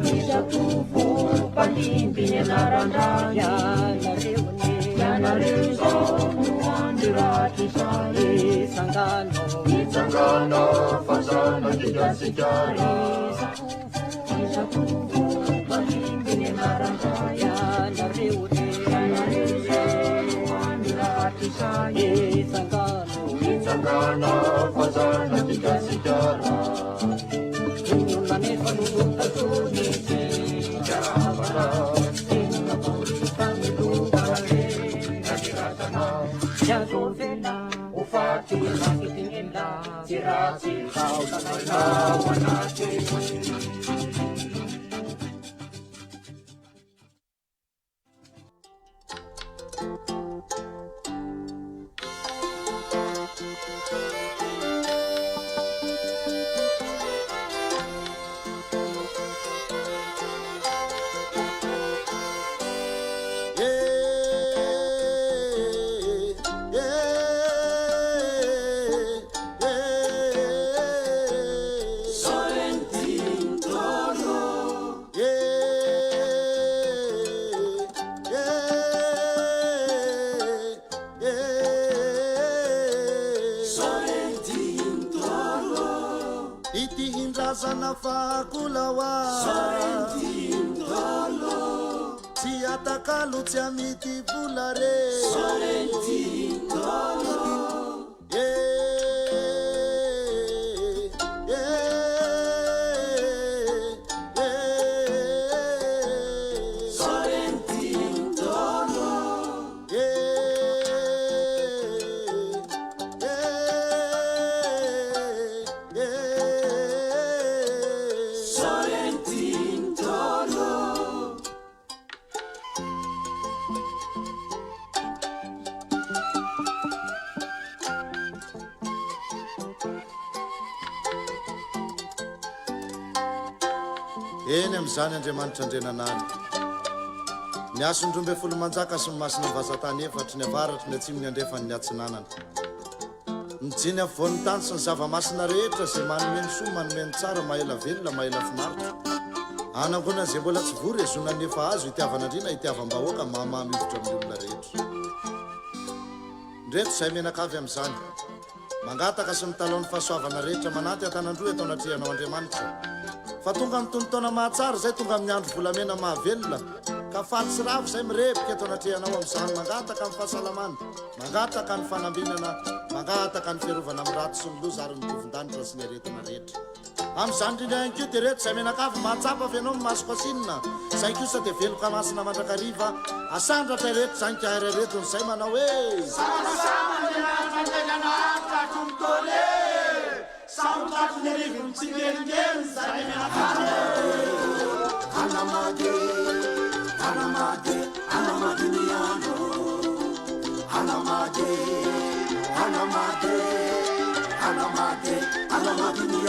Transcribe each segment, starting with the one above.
Rizatovo palimpiny anarandray ianareo zao no andiratry sary itsangana fazana kigasikara Rizatovo palimpiny anarandray ianareo zao no andiratry sary itsangana fazana kigasikara eny am'izany andriamanitra andrenanany ny asondrombe folo manjaka sy masina vazatany efatry ny avaratry ny atsimo ny andrefany ny atsinanana mijiny avoan'ny tany sy ny zava-masina rehetra zay manomeny soa manomeny tsara maela velona maela finaritra anangona zay mbola tsy vory ezonany efa azo itiavanandrina itiavam-bahoaka mahamamy hiditra amin'ny olona rehetra ndreto zay menakavy am'izany mangataka sy mitalaon'ny fahasoavana rehetra manaty atanandroa atao anatrihanao andriamanitra fa tonga amin'ny tonotona mahatsara zay tonga amin'ny andro volamena mahavelona ka faly sy ravo zay mirepoka eto anatrihanao am'izany mangataka amin'ny fahasalamana mangataka ny fanambinana mangataka ny fiarovana amin'ny rato sy ny loza ary ny tovon-danitra sy ny aretina rehetra am'izany indrindra ihany kio de reto zay menakavy mahatsapa fianao ny masoko asinina zay kosa de veloka masina mandrakariva asandratra reto zany ka reretony zay manao hoe Soundtrack living together, Anamade, Anamade, Anamade, Anamade, Anamade, Anamade, Anamade,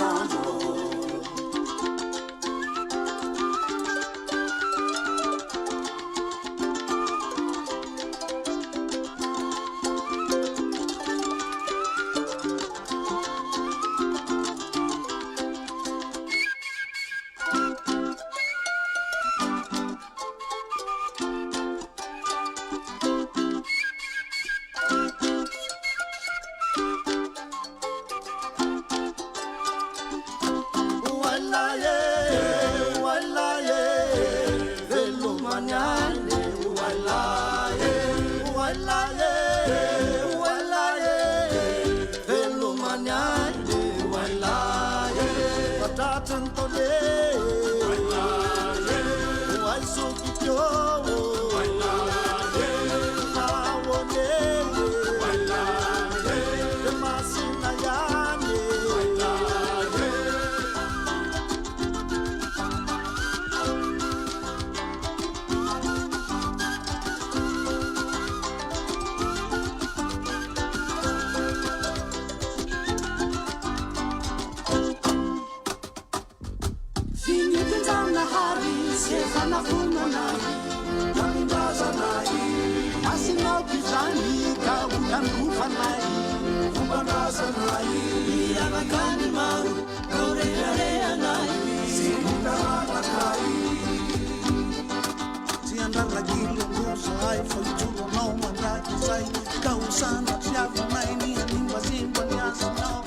kilongozahay faitsoranao mandrakizay ka osana fiavinay ny animbazimba ny azanao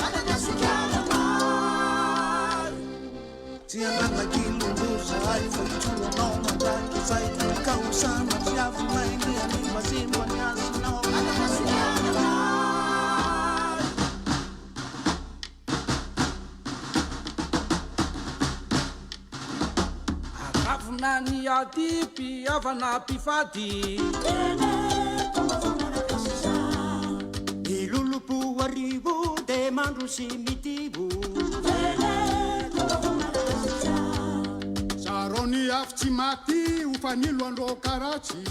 tsy andrana kilongozahay faitsoranao mandrakizay ka osana fiavinay ny animbazimba ny azanao Nani adipi avana pifadi Ilulupu waribu de mandrusi mitibu Saroni afti mati ufanilu andro karachi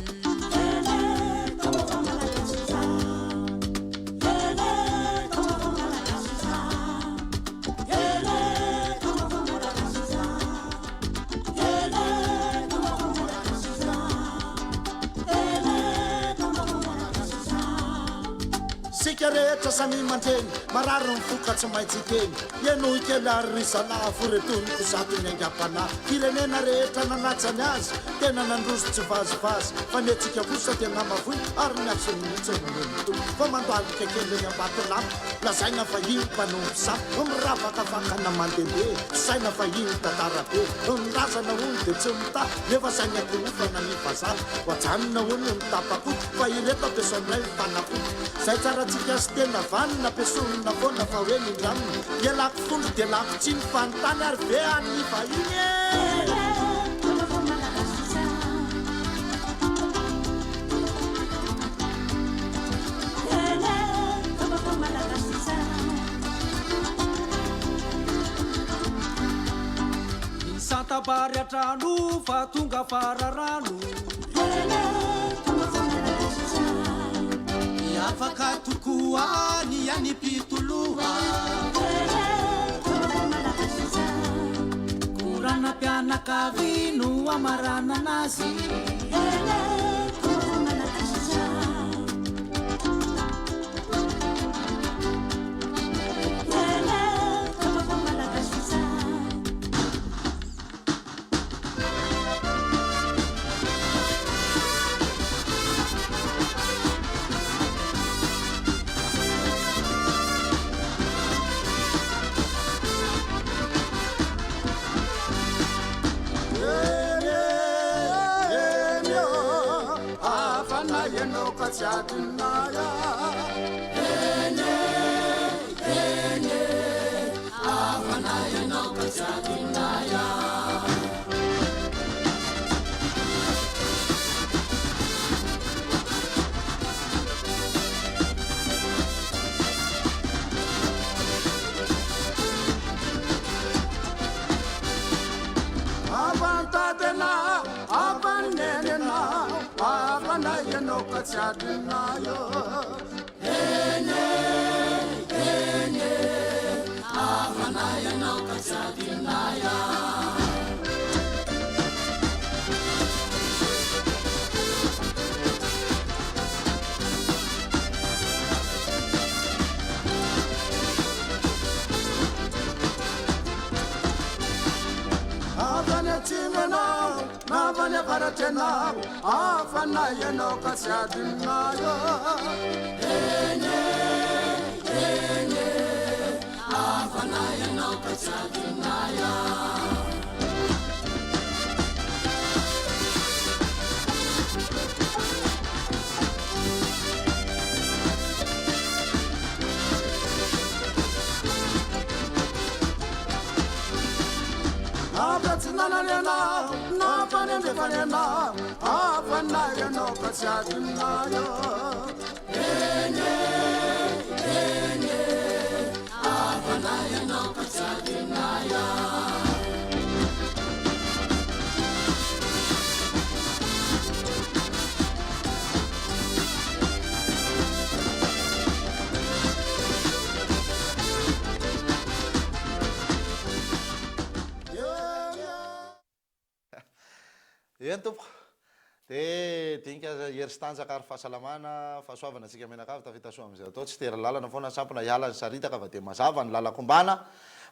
sika rehetra samy mandreny marary ny fokatsy maitsikeny ieno ikely ary risalafo retoniko satony angapana firenena rehetra nanatsany azy tena nandroso tsy vazivazy fa netsika kosa tena mavoy ary miaso mihitsy amin'olonto fa mandoalika kely eny ambatolamo lazaina fa iny mpanompo sa miravaka fakana mandehandeha saina fa iny tatarabe mirazana ony de tsy mita nefa saina korofana nivaza hoajanona ony mitapako fa ireto ampiasoaminay mifanako zay tsaratsika sy tena vanina ampiasonina foana fa hoe mindraminy ialako fondro de lako tsy ny fanontany ary ve any vahiny Santabary atrano fa tonga fararano afaka tokoa ny anipitoloha Kurana pianakavino amarana nazy afana ianao ka tsy adinayo afana ianao ka tsy adinayo Nananena, Nafanena, Afanayano, Kasatinayo, Afanayano, Kasatinaya. Eny tompo de dinika heristanjaka ary fahasalamana fahasoavana antsika menakavy tafita soa am'izay atao tsy tera lalana foana sampona hiala ny saritaka fa de mazava ny lalakombana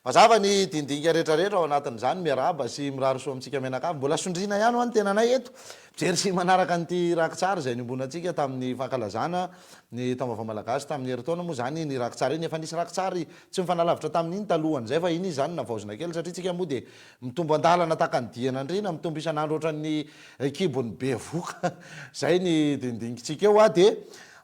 mazava ny dindinika rehetrarehetra ao anatin'izany miaraba sy miraro so amintsika menakavy mbola sondrina ihany ho any tenanay eto jery sy manaraka nyity rakitsara izay niombonatsika tamin'ny fankalazana ny taombaovao malagasy tamin'ny heritaona moa zany ny rakitsara iny efa nisy rakitsary tsy mifanalavitra tamin'iny talohan'izay fa iny zany navaozina kely satria tsika moa dia mitombo andalana taka ny diana andrina mitombo isan'andro ohatran'ny kibony be voka zay ny dindinitsika eo a dia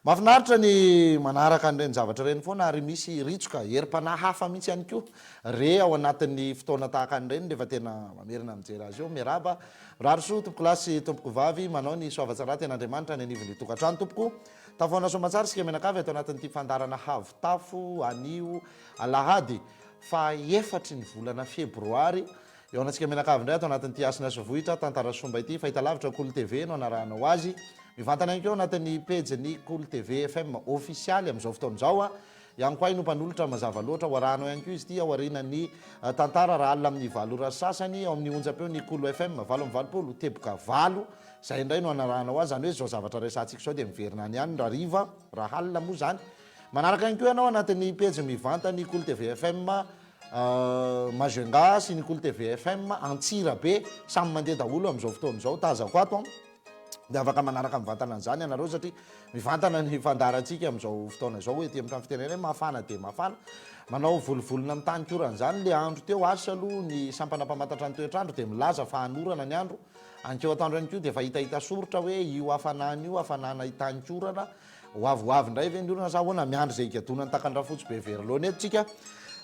mahafinaritra ny manaraka an'ireny zavatra reny foana ary misy ritsoka herim-panahy hafa mihitsy ihany koa re ao anatin'ny fotoana tahaka an'ireny rehefa tena mamerina mijery azy eo miaraba raroso tompoko lasy tompoko vavy manao ny soavatsara ten'andriamanitra ny anivon'ny tokantrano tompoko tafoana somatsara sika menakavy atao anatin'ity fandarana havitafo anio alahady fa efatry ny volana febroary eo anatsika menakavy indray atao anatin'ity asina sovohitra tantara somba ity fahita lavitra Cool TV no anarahanao azy mivantana ihany keo anatin'ny pejiny Cool TV FM officialy amin'izao fotoan'izao a ihany koa ino mpanolotra mazava loatra ho arahanao ihany koa izy ity ao aorian'ny tantara raha alina amin'ny valora sasany ao amin'ny onjapeo ny Cool FM 8 teboka 8 zay indray no anarahanao azy zany hoe zao zavatra resantsika zao dia miverina any ihany rariva raha alina moa zany manaraka ihany koa ianao anatin'ny pejy mivantany Cool TV FM Majenga sy ny Cool TV FM Antsirabe samy mandeha daholo amin'izao fotoan'izao tazako ato dia afaka manaraka mivantana an'izany ianareo satria mivantana ny fandarantsika amin'izao fotoana izao hoe ty amin'ny trano fitenena hoe mafana dia mafana manao volovolona amin'ny tany koran'izany le andro teo asa aloha ny sampanampamantatra ny toetrandro dia milaza fa hanorana ny andro ankeo atoandro ihany koa dia efa hitahita soritra hoe io hafanana io hafanana hitany korana hoavoavy indray ve ny orana sa hoana miandro zay ikadonany takandraha fotsy be verilona eto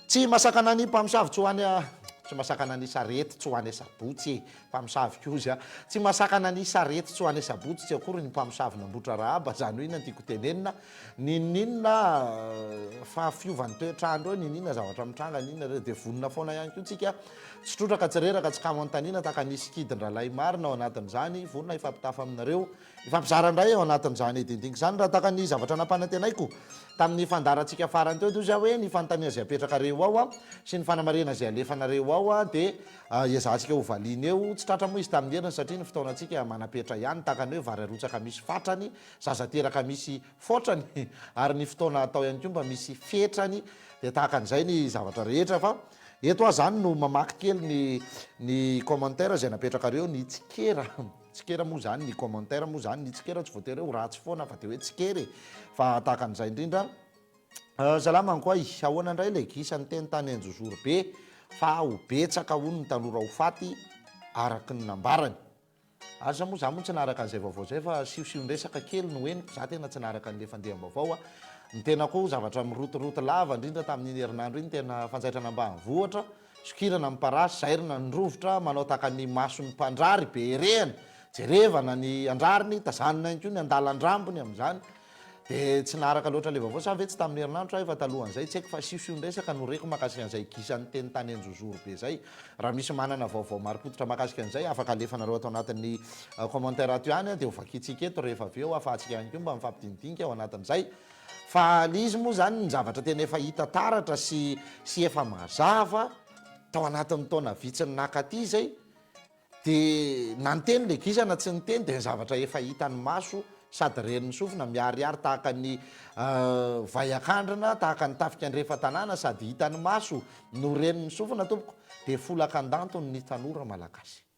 tsy masakana ny mpamosavy tsy hoany tsy masakana ny sarety tsy hoany sabotsy mpamosavy kozy tsy masakana ny sarety tsy hoany sabotsy tsy akory ny mpamosavy nambotra rahaba zany hoe ina tiako tenenina ninina fa fiovan'ny toetrandro eo ninina zavatra mitranga ninina reo dia vonona foana ihany koa tsika tsy trotraka tsy reraka tsy kamo antanina taka nisy kidin-dralay marina ao anatin'izany vonona ifampitafa aminareo ifampizarandray ao anatin'izany dindinga izany raha taka ny zavatra nampanantenaiko tamin'ny fandarantsika farany teo doza hoe ny fanontania zay apetraka reo ao a sy ny fanamarena zay alefanareo ao a dia iazantsika ho valiny eo tsy tratra moa izy tamin'ny heriny satria ny fotoanantsika manapetra ihany takany hoe vary arotsaka misy fatrany zazateraka misy fotrany ary ny fotoana atao ihany koa mba misy fetrany dia tahaka an'izay ny zavatra rehetra fa eto a zany no mamaky kely ny commentaire zay napetraka reo ny tsikera moa zany ny commentaire moa zany ny tsikera tsy voatery hoe ratsy foana fa dia hoe tsikery fa tahaka an'izay indrindra salamany koa ahoana indray le gisany teny tany anjozoro be fa ho betsaka hono ny tanora ho faty araky ny nambarany aza moa za moa tsy naraka an'izay vaovao zay fa siosion-dresaka kely no heniko za tena tsy naraka an'le fandeha-baovao ny tena koa zavatra mirotoroto lava indrindra tamin'ny herinandro iny tena fanjaitra ambany vohatra sokirana miparasy zairina ny rovotra manao taka ny mason'ny mpandrary be rehany jerevana ny andrariny tazanina ihany koa ny andalan-drambony amin'izany dia tsy naraka loatra le vaovao sa ve tsy tamin'ny herinandro efa talohan'izay tsy haiko fa siosion-dresaka no reko makasika an'izay gisan'ny teny tany anjozoro be zay raha misy manana vaovao maripototra makasika an'izay afaka alefanareo atao anatin'ny commentaire ato ihany dia ho vakitsika eto rehefa avy eo afahantsika ihany koa mba mifampidinidinika ao anatin'izay fa lizy moa zany ny zavatra tena efa hita taratra sy efa mazava tao anatin'ny taona vitsiny nakaty zay dia na ny teny le gisana tsy ny teny dia ny zavatra efa hitany maso sady reniny sofina miariary tahaka ny vaiakandrina tahaka ny tafika andrefa tanàna sady hitany maso no reniny sofina tompoko dia folakandantony ny tanora malagasy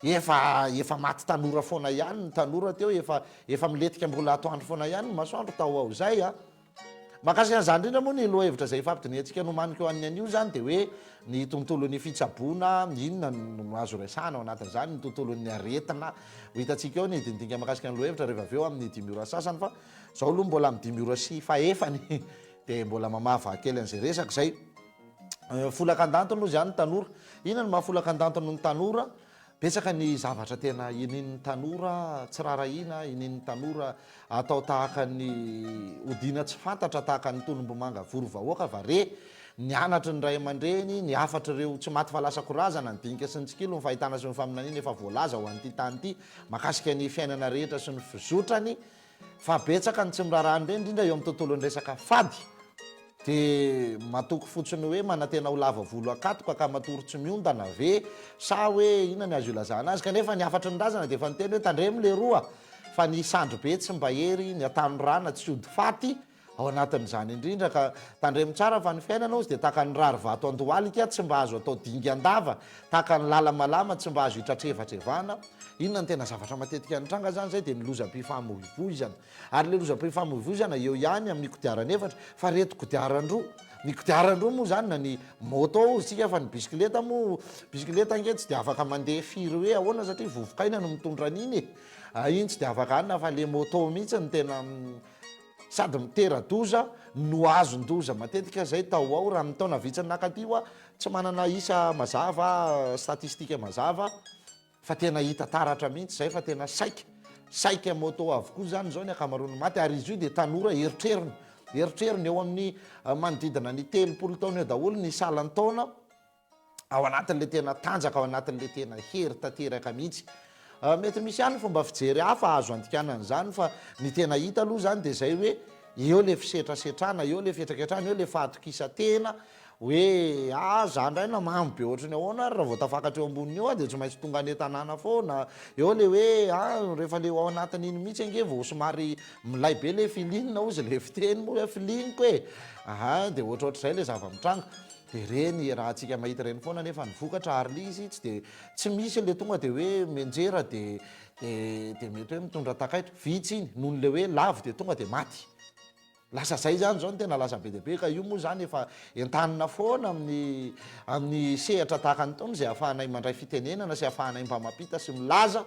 efa maty tanora foana ihany ny tanora teo efa miletika mbola atoandro foana ihany ny masoandro tao ao zay makasika an'izany indrindra moa ny loha hevitra zay fampidiniantsika nomaniko eo amin'ny anio zany dia hoe ny tontolon'ny fitsaboana inona no azo resana ao anatin'izany ny tontolon'ny aretina ho hitantsika eo ny dindinga makasika ny loha hevitra rehefa avy eo amin'ny 5 ora sasany fa zao aloha mbola amin'ny 5 ora sy faefany dia mbola mamava kely an'izay resaka zay folakandantony moa zany ny tanora inona no mahafolakandantony ny tanora betsaka ny zavatra tena inin'ny tanora tsy rarahina inin'ny tanora atao tahaka ny odina tsy fantatra tahaka ny tolombomanga vorovahoaka vare ny anatry ny ray aman-dreny ny afatra ireo tsy maty fa lasa korazana ny dinika sy ny tsikilo ny fahitana sy ny faminanina efa voalaza ho an'ity tany ity makasika ny fiainana rehetra sy ny fizotrany fa betsaka ny tsy mirarahany reny indrindra eo amin'ny tontolo ny resaka fady dia matoko fotsiny hoe manantena ho lava volo akatoka ka matory tsy miondana ve sa hoe inona ny azo ilazana azy kanefa ny afatra ny razana dia efa niteny hoe tandremo le roa fa ny sandro be tsy mba hery ny atanorana tsy ody faty ao anatin'izany indrindra ka tandremo tsara fa ny fiainanao izy dia tahaka ny rary vato andohaly ika tsy mba azo atao dingy andava, tahaka ny lala malama tsy mba azo hitratrevatrevana. Inona ny tena zavatra matetika nitranga zany zay dia ny lozam-pifamoivoizana. Ary le lozam-pifamoivoizana eo ihany amin'ny kodiarana efatra fa reto kodiaran-droa. Ny kodiaran-droa moa zany na ny moto isika fa ny bisikileta moa, bisikileta ange tsy dia afaka mandeha firy hoe ahoana satria vovokaina no mitondra an'iny iny tsy dia afaka anina fa le moto mihitsy ny tena sady mitera-doza no azon-doza matetika zay tao ao raha mitaona vitsiny nakatio tsy manana isa mazava statistika mazava fa tena hita taratra mihitsy zay fa tena saika moto avokoa zany zao ny akamaroany maty ary izy io dia tanora eritreriny eo amin'ny manodidina ny 30 taona eo daholo ny salan-taona ao anatin'le tena tanjaka ao anatin'le tena hery tanteraka mihitsy. Mety misy ihany fomba fijery hafa azo andikanana zany fa ny tena hita aloha zany dia zay hoe eo le fisetrasetrana, eo le fihetraketrana, eo le fahatokisa-tena hoe zany ray na mamy be ohatrany ahoana ary raha vao tafakatra eo amboniny eo dia tsy maintsy tonga any tanàna foana. Eo le hoe rehefa le ao anatin'iny mihitsy ange vao somary milay be le filinina ozy le fiteny moa hoe filiniko dia ohatrohatr'izay le zava-mitranga. Dia reny raha antsika mahita reny foana nefa ny vokatra ary le izy tsy misy le tonga dia hoe menjera dia mety hoe mitondra takaitra vitsy iny noho le hoe lavo dia tonga dia maty. Lasa zay zany zao ny tena lasa be dia be ka io moa zany efa entanina foana amin'ny sehatra tahaka ny taona zay ahafahanay mandray fitenenana sy ahafahanay mba mampita sy milaza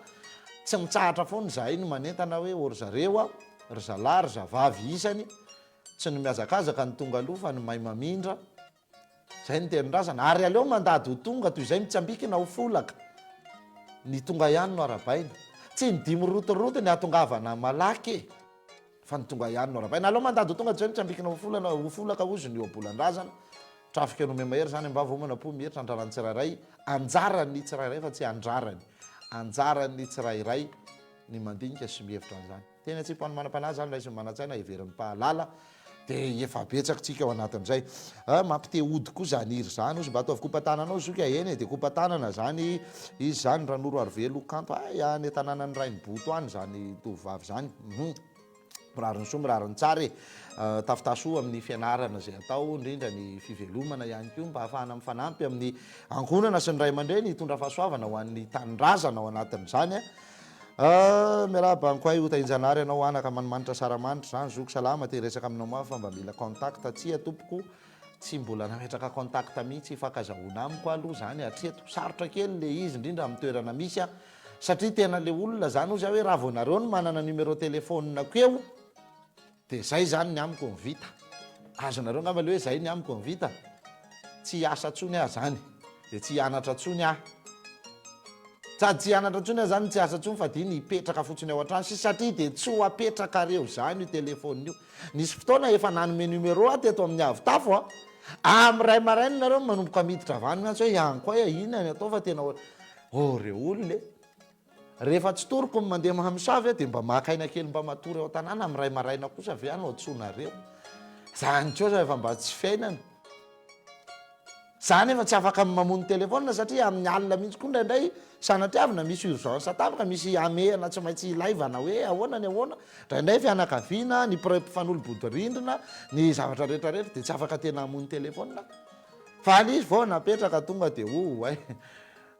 tsy mitsahatra foana zahay no manentana hoe ory zareo ry zalahy ry zavavy isany tsy ny miazakazaka ny tonga aloha fa ny mahay mamindra. Zay ny tenin-drazana ary aleo mandady ho tonga toy izay mitsambikina ho folaka ny tonga ihany no arabaina tsy ny dimy rotoroto ny atongavana malaky fa ny tonga ihany no arabaina aleo mandady ho tonga toy izay mitsambikina ho folaka ozy ny eo abolan-drazana trafika nome mahery zany mba vao manam-po mihiritra andrarany tsirairay anjarany tsirairay fa tsy anjarany tsirairay ny mandinika sy mihevitra an'izany tena tsy mpanao manam-panahy zany lay sy manantsaina heverin'ny pahalala dia efa betsaktsika ao anatin'izay mampite ody koa zany iry zany ozy mba ataovy kopatananao zoka eny dia kopatanana zany izy zany ranoro arivelo kanto any tanànany ray ny boto any zany tovovavy zany mirariny soa mirariny tsara tafitasoa amin'ny fianarana zay atao indrindra ny fivelomana ihany koa mba hahafahana mifanampy amin'ny ankonana sy ny ray aman-dreny hitondra fahasoavana ho an'ny tanindrazana ao anatin'izany miarabanko ay hotainjanary anao anaka manimanitra saramanitra zany zoko salama te resaka aminao mafy fa mba mila contact tsia tompoko tsy mbola nametraka contact mihitsy fakazahona amiko aloha zany atreto sarotra kely le izy indrindra amin'ny toerana misy satria tena le olona zany ozy hoe raha vao nareo no manana numéro telefonina keo dia zay zany ny amiko mivita azonareo ngamba le hoe zay ny amiko mivita tsy asa tsony zany dia tsy hianatra tsony sady tsy hianatra tsony zany tsy asa tsony fa dia nipetraka fotsiny ao an-trano satria dia tsy ho apetraka reo zany io telefona io nisy fotoana efa nanome numéro teto amin'ny avitafo amiray marainy nareo manomboka miditra vany mihitsy hoe ihany koa inona ny atao fa tena reo olona rehefa tsy toroko mandeha mahamisavy dia mba makaina kely mba matory ao tanàna amiray maraina kosa avy any otsonareo zany kosa efa mba tsy fiainana zany efa tsy afaka mamony telefona satria amin'ny alina mihitsy koa ndraindray sanatiavina misy urgence atafaka misy amehana tsy maintsy ilaivana hoe ahoana ny ahoana ndraindray fianakaviana ny mpifanolobodorindrina ny zavatra rehetrarehetra dia tsy afaka tena hamony telefona fa izy vao napetraka tonga dia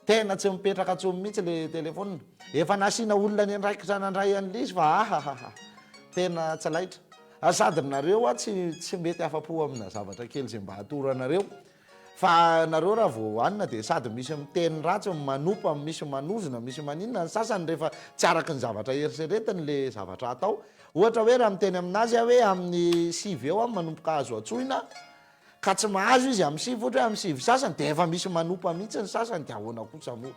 tena tsy mipetraka tsomy mihitsy le telefona efa nasiana olona ny andraikitra nandray an'le izy fa tena tsy laitra sady nareo tsy mety afa-po amina zavatra kely zay mba hatoranareo fa nareo raha vao anina dia sady misy miteny ratsy manopa misy manozona misy maninona ny sasany rehefa tsy araky ny zavatra eritreretiny le zavatra atao ohatra hoe raha miteny aminazy hoe amin'ny sivy eo manompoka azo atsoina ka tsy mahazo izy amin'ny sivy ohatra hoe amin'ny sivy sasany dia efa misy manopa mihitsy ny sasany dia ahoana kosa moa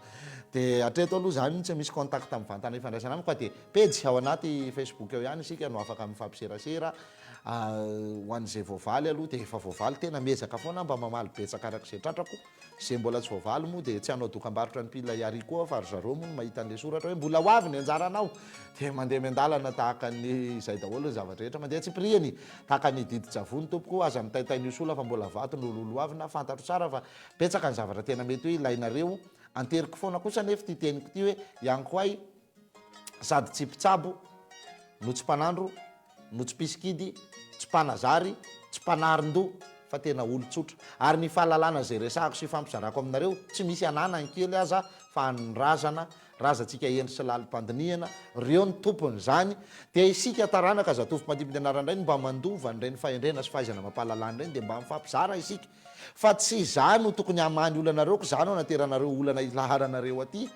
dia atreto aloha zany tsy misy contact amin'ny vantana ifandraisana amiko dia pejy ao anaty Facebook eo ihany isika no afaka mifampiserasera ho an'izay voavaly aloha dia efa voavaly tena mezaka foana mba mamaly betsaka arak'izay tratrako zay mbola tsy voavaly moa dia tsy hanao dokam-barotra ny mpila iary koa fa ry zareo moa no mahita an'le soratra hoe mbola ho avy ny anjaranao dia mandeha miandalana tahaka ny izay daholo ny zavatra rehetra mandeha tsy priany tahaka ny didi-tsavony tompoko aza mitaitainy sola fa mbola vato no lolo avy na fantatro tsara fa betsaka ny zavatra tena mety hoe ilainareo anteriko foana kosa nefa ty teniko ty hoe ihany koa ay sady tsy mpitsabo no tsy mpanandro no tsy pisikidy tsy mpanazary tsy mpanarin-do fa tena olo-tsotra ary ny fahalalana zay resahako sy fampizarako aminareo tsy misy ananany kely aza fa nyrazana razantsika endry sy lalim-pandiniana reo ny tompony zany dia isika taranaka zatovy mpandimby-nianarana reny mba mandova nyreny fahendrena sy fahaizana mampahalalana reny dia mba mifampizara isika fa tsy zany no tokony hamany olanareoko zany ao nateranareo olana ilaharanareo aty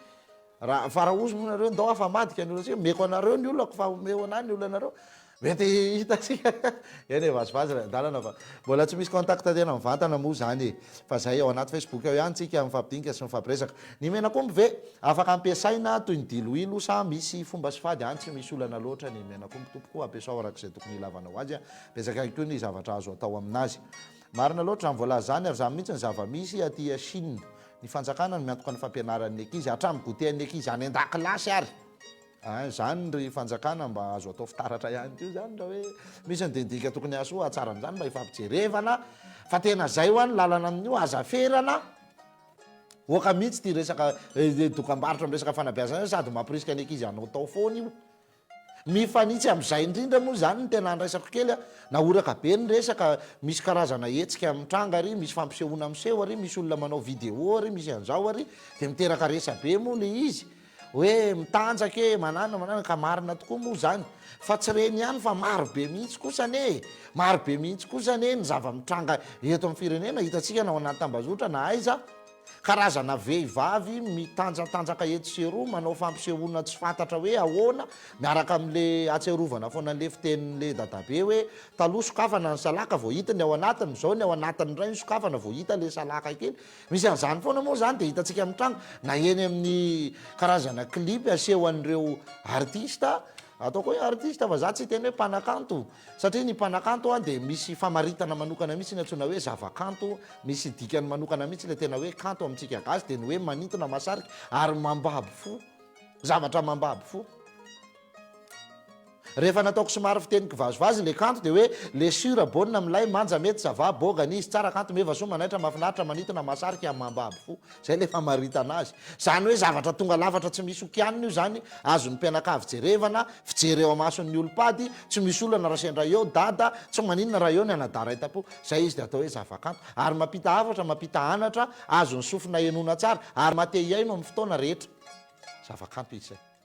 fa raha ozy moa nareo ndao afa madika ny olana sika meko anareo ny olako fa omeo anany ny olanareo mety hitasika eny vazivazy dalana fa mbola tsy misy contact tena mivantana moa zany fa zay ao anaty Facebook ao ihany tsika mifampidinika sy mifampiresaka ny menakomby ve afaka ampiasaina toy ny diloilo sa misy fomba sy fady any tsy misy olana loatra ny menakomby tompoko ampiasao arak'izay tokony ilavanao azy pesaka koa ny zavatra azo atao aminazy marina loatra raha vola zany ary zany mihitsy ny zava-misy aty Chine ny fanjakana ny miantoka ny fampianaran'ny ankizy hatramy gotean'ny ankizy any an-dakilasy ary zany ry fanjakana mba azo atao fitaratra ihany io zany raha hoe misy nydendika tokony aso atsara amin'izany mba ifampijerevana fa tena zay ho any lalana amin'io azaferana oka mihitsy ty resaka dokam-barotra amin'ny resaka fanabeazana sady mampirisika ny ankizy anao tao foana io mifanitsy amin'izay indrindra moa zany ny tena ndraisako kely na oraka be ny resaka misy karazana hetsika mitranga ary misy fampisehoana miseho ary misy olona manao vidéo ary misy an'izao ary dia miteraka resa be moa le izy hoe mitanjaka manana ka marina tokoa moa zany fa tsy reny ihany fa marobe mihitsy kosane marobe mihitsy kosane ny zava-mitranga eto amin'ny firenena hitantsika na ao anaty tambazotra na aiza karazana vehivavy mitanjatanjaka eto sy eroa manao fampisehoana tsy fantatra hoe ahoana miaraka amin'le atserovana foana n'le fitenin'le dadabe hoe taloha sokafana ny salaka vao hita ny ao anatiny zao ny ao anatiny ray ny sokafana vao hita le salaka kely misy an'izany foana moa zany dia hitantsika mitranga na eny amin'ny karazana clip aseho an'ireo artista ataoko hoe artista fa za tsy teny hoe mpanakanto satria ny mpanakanto dia misy famaritana manokana mihitsy ny antsoina hoe zavakanto misy dikany manokana mihitsy le tena hoe kanto amintsika gasy dia ny hoe manintona masarika ary mambabo fo zavatra mambabo fo rehefa nataoko somary fitenika vazovazy le kanto dia hoe le sura bonina milay manja mety zava bogana izy tsara kanto meva so manaitra mafinaritra manintona masarika amin'ny mambabo fo zay le famaritana azy zany hoe zavatra tonga lafatra tsy misy okianina io zany azony mpianakavy jerevana fijery eo amason'ny olopady tsy misy olana raha sendra eo dada tsy maninona raha eo ny anadara itapo zay izy dia atao hoe zavakanto ary mampita hafatra mampita anatra azony sofina enona tsara ary mate iaino amin'ny fotoana rehetra zavakanto izy zay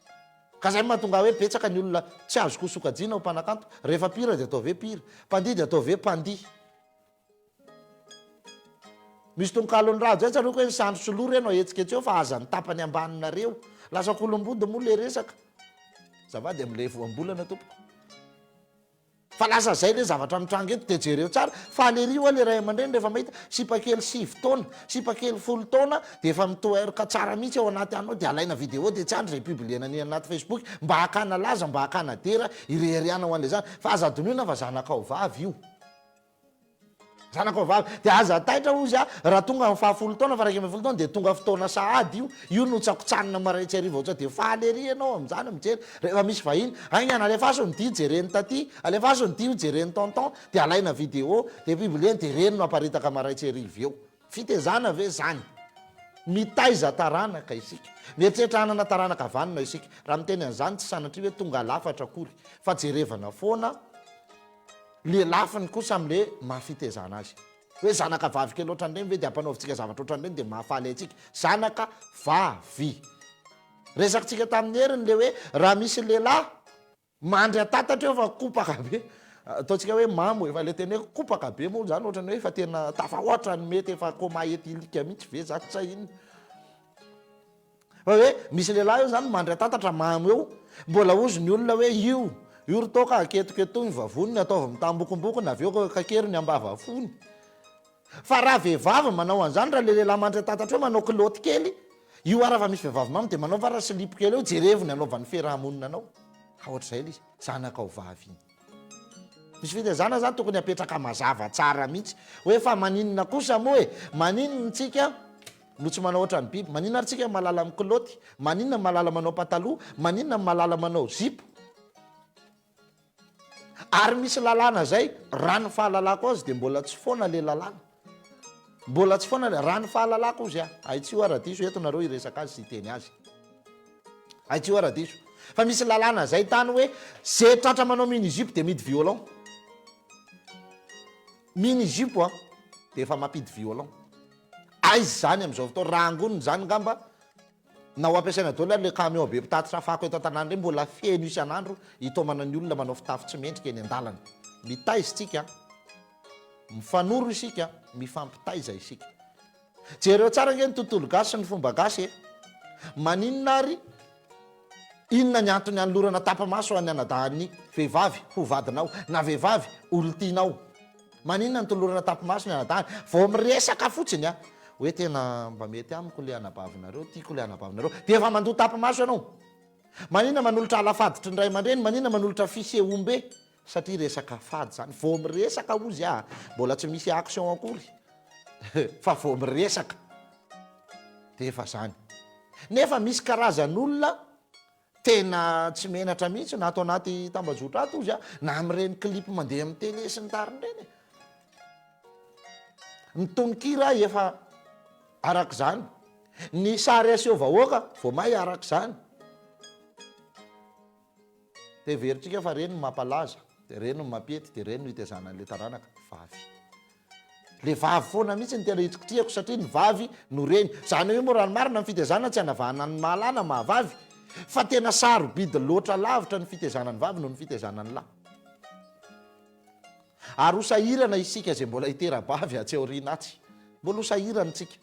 ka zay mahatonga hoe betsaka ny olona tsy azoko sokajiana ho mpanakanto rehefa pira dia atao ve pira mpandihy dia atao ve mpandihy misy tonkalony raha zay tsaroko hoe ny sandro sy loha reny ahetsika etseo fa aza ny tapany ambaninareo lasa kolombody moa le resaka zavady amin'le voambolana tompoko fa lasa zay le zavatra mitranga eto dia jereo tsara fa alerio a le ray aman-dreny rehefa mahita sipakely 6 taona sipakely 10 taona dia efa mitoerika tsara mihitsy ao anaty anao dia alaina vidéo dia tsara zay publiena ny anaty Facebook mba hakana laza mba hakana dera ireheriana ho an'le zany fa aza adoniana fa zanakao vavy io zanakao vavy dia aza taitra ozy raha tonga amin'ny 10 taona fa 10 taona dia tonga fotoana sahady io no tsakotsanina maraitsy ariva ohatsa dia faalery ianao amin'izany mijery rehefa misy vahiny agny ana alefaso ny dia jereny taty alefaso ny dia jereny tonton dia alaina vidéo dia biblieny dia reny no aparitaka maraitsy ariva eo fitezana ve zany mitaiza taranaka isika mieritreritra hanana taranaka vanina isika raha miteny an'izany tsy sanatria hoe tonga lafatra akory fa jerevana foana le lafiny kosa am'le mahafitezana azy hoe zanaka vavy kely ohatran'ireny ve dia ampanaovitsika zavatra ohatran'ireny dia mahafaly atsika zanaka vavy resakitsika tamin'ny heriny le hoe raha misy lehilahy mandry atatatra eo fa kopaka be ataontsika hoe mamo efa le teny hoe kopaka be moa zany ohatrany hoe efa tena tafahoatra ny mety efa koma etilika mihitsy ve zany tsa inona fa hoe misy lehilahy eo zany mandry atatatra mamo eo mbola ozy ny olona hoe io ry toka aketoketony vavony ataovy mitambokombokony avy eo kakeriny ambavafony fa raha vehivavy manao an'izany raha le lehilahy mandry atatatra eo manao kiloty kely io araha fa misy vehivavy mamy dia manaova raha silipo kely eo jerevony anaovan'ny fiarahamonina anao ohatr'izay le izy zanaka ao vavy iny misy fitezana zany tokony apetraka mazava tsara mihitsy hoe fa maninona kosa moa hoe maninona tsika no tsy manao ohatran'ny biby maninona ary tsika malala amin'ny kiloty maninona malala manao pataloha maninona malala manao zipo ary misy lalàna zay rano fahalalako azy dia mbola tsy foana le lalàna mbola tsy foana rano fahalalako izy aitsio aradiso eto nareo iresaka azy sy teny azy aitsio aradiso fa misy lalàna zay tany hoe zay tratra manao mini zipo dia midy violon mini jipo dia efa mampidi violon. Aizy zany amin'izao fotoa rangoniny zany ngamba na ho ampiasaina daholo le camion be mpitatitra fako eto an-tanàna ireny mbola feno isan'andro hitomana ny olona manao fitafy tsy mendrika eny an-dalana. Mitaiza isika, mifanoro isika, mifampitaiza isika. Jereo tsara nge ny tontolo gasy sy ny fomba gasy maninona ary inona ny antony anolorana tapa-maso any anadahan'ny vehivavy ho vadinao na vehivavy olo-tianao. Maninona ny tolorana tapa-maso ny anadahany vao miresaka fotsiny hoe tena mba mety amiko le anabavinareo, tiako le anabavinareo, dia efa mandoa tapa-maso ianao. Maninona manolotra alafaditry ny ray aman-dreny, maninona manolotra fisehoam-be, satria resaka fady zany. Vao miresaka ozy mbola tsy misy action akory fa vao miresaka dia efa zany. Nefa misy karazan'olona tena tsy menatra mihitsy na atao anaty tambazotra ato ozy na amin'ireny clip mandeha amin'ny télé sy ny tariny reny. Ny tononkira efa araka izany, ny sary aseho vahoaka vao may araka izany. Dia veritsika fa reny no mampalaza, dia reny no mampety, dia reny no hitezana an'ilay taranaka vavy. Le vavy foana mihitsy ny tena hitsikitriako satria ny vavy no reny. Zany hoe moa raha ny marina ny fitezana tsy hanavahana ny mahalala mahavavy, fa tena sarobidy loatra lavitra ny fitezana ny vavy noho ny fitezana ny lahy. Ary ho sahirana isika izay mbola hitera-bavy atsy aoriana atsy, mbola ho sahirana tsika.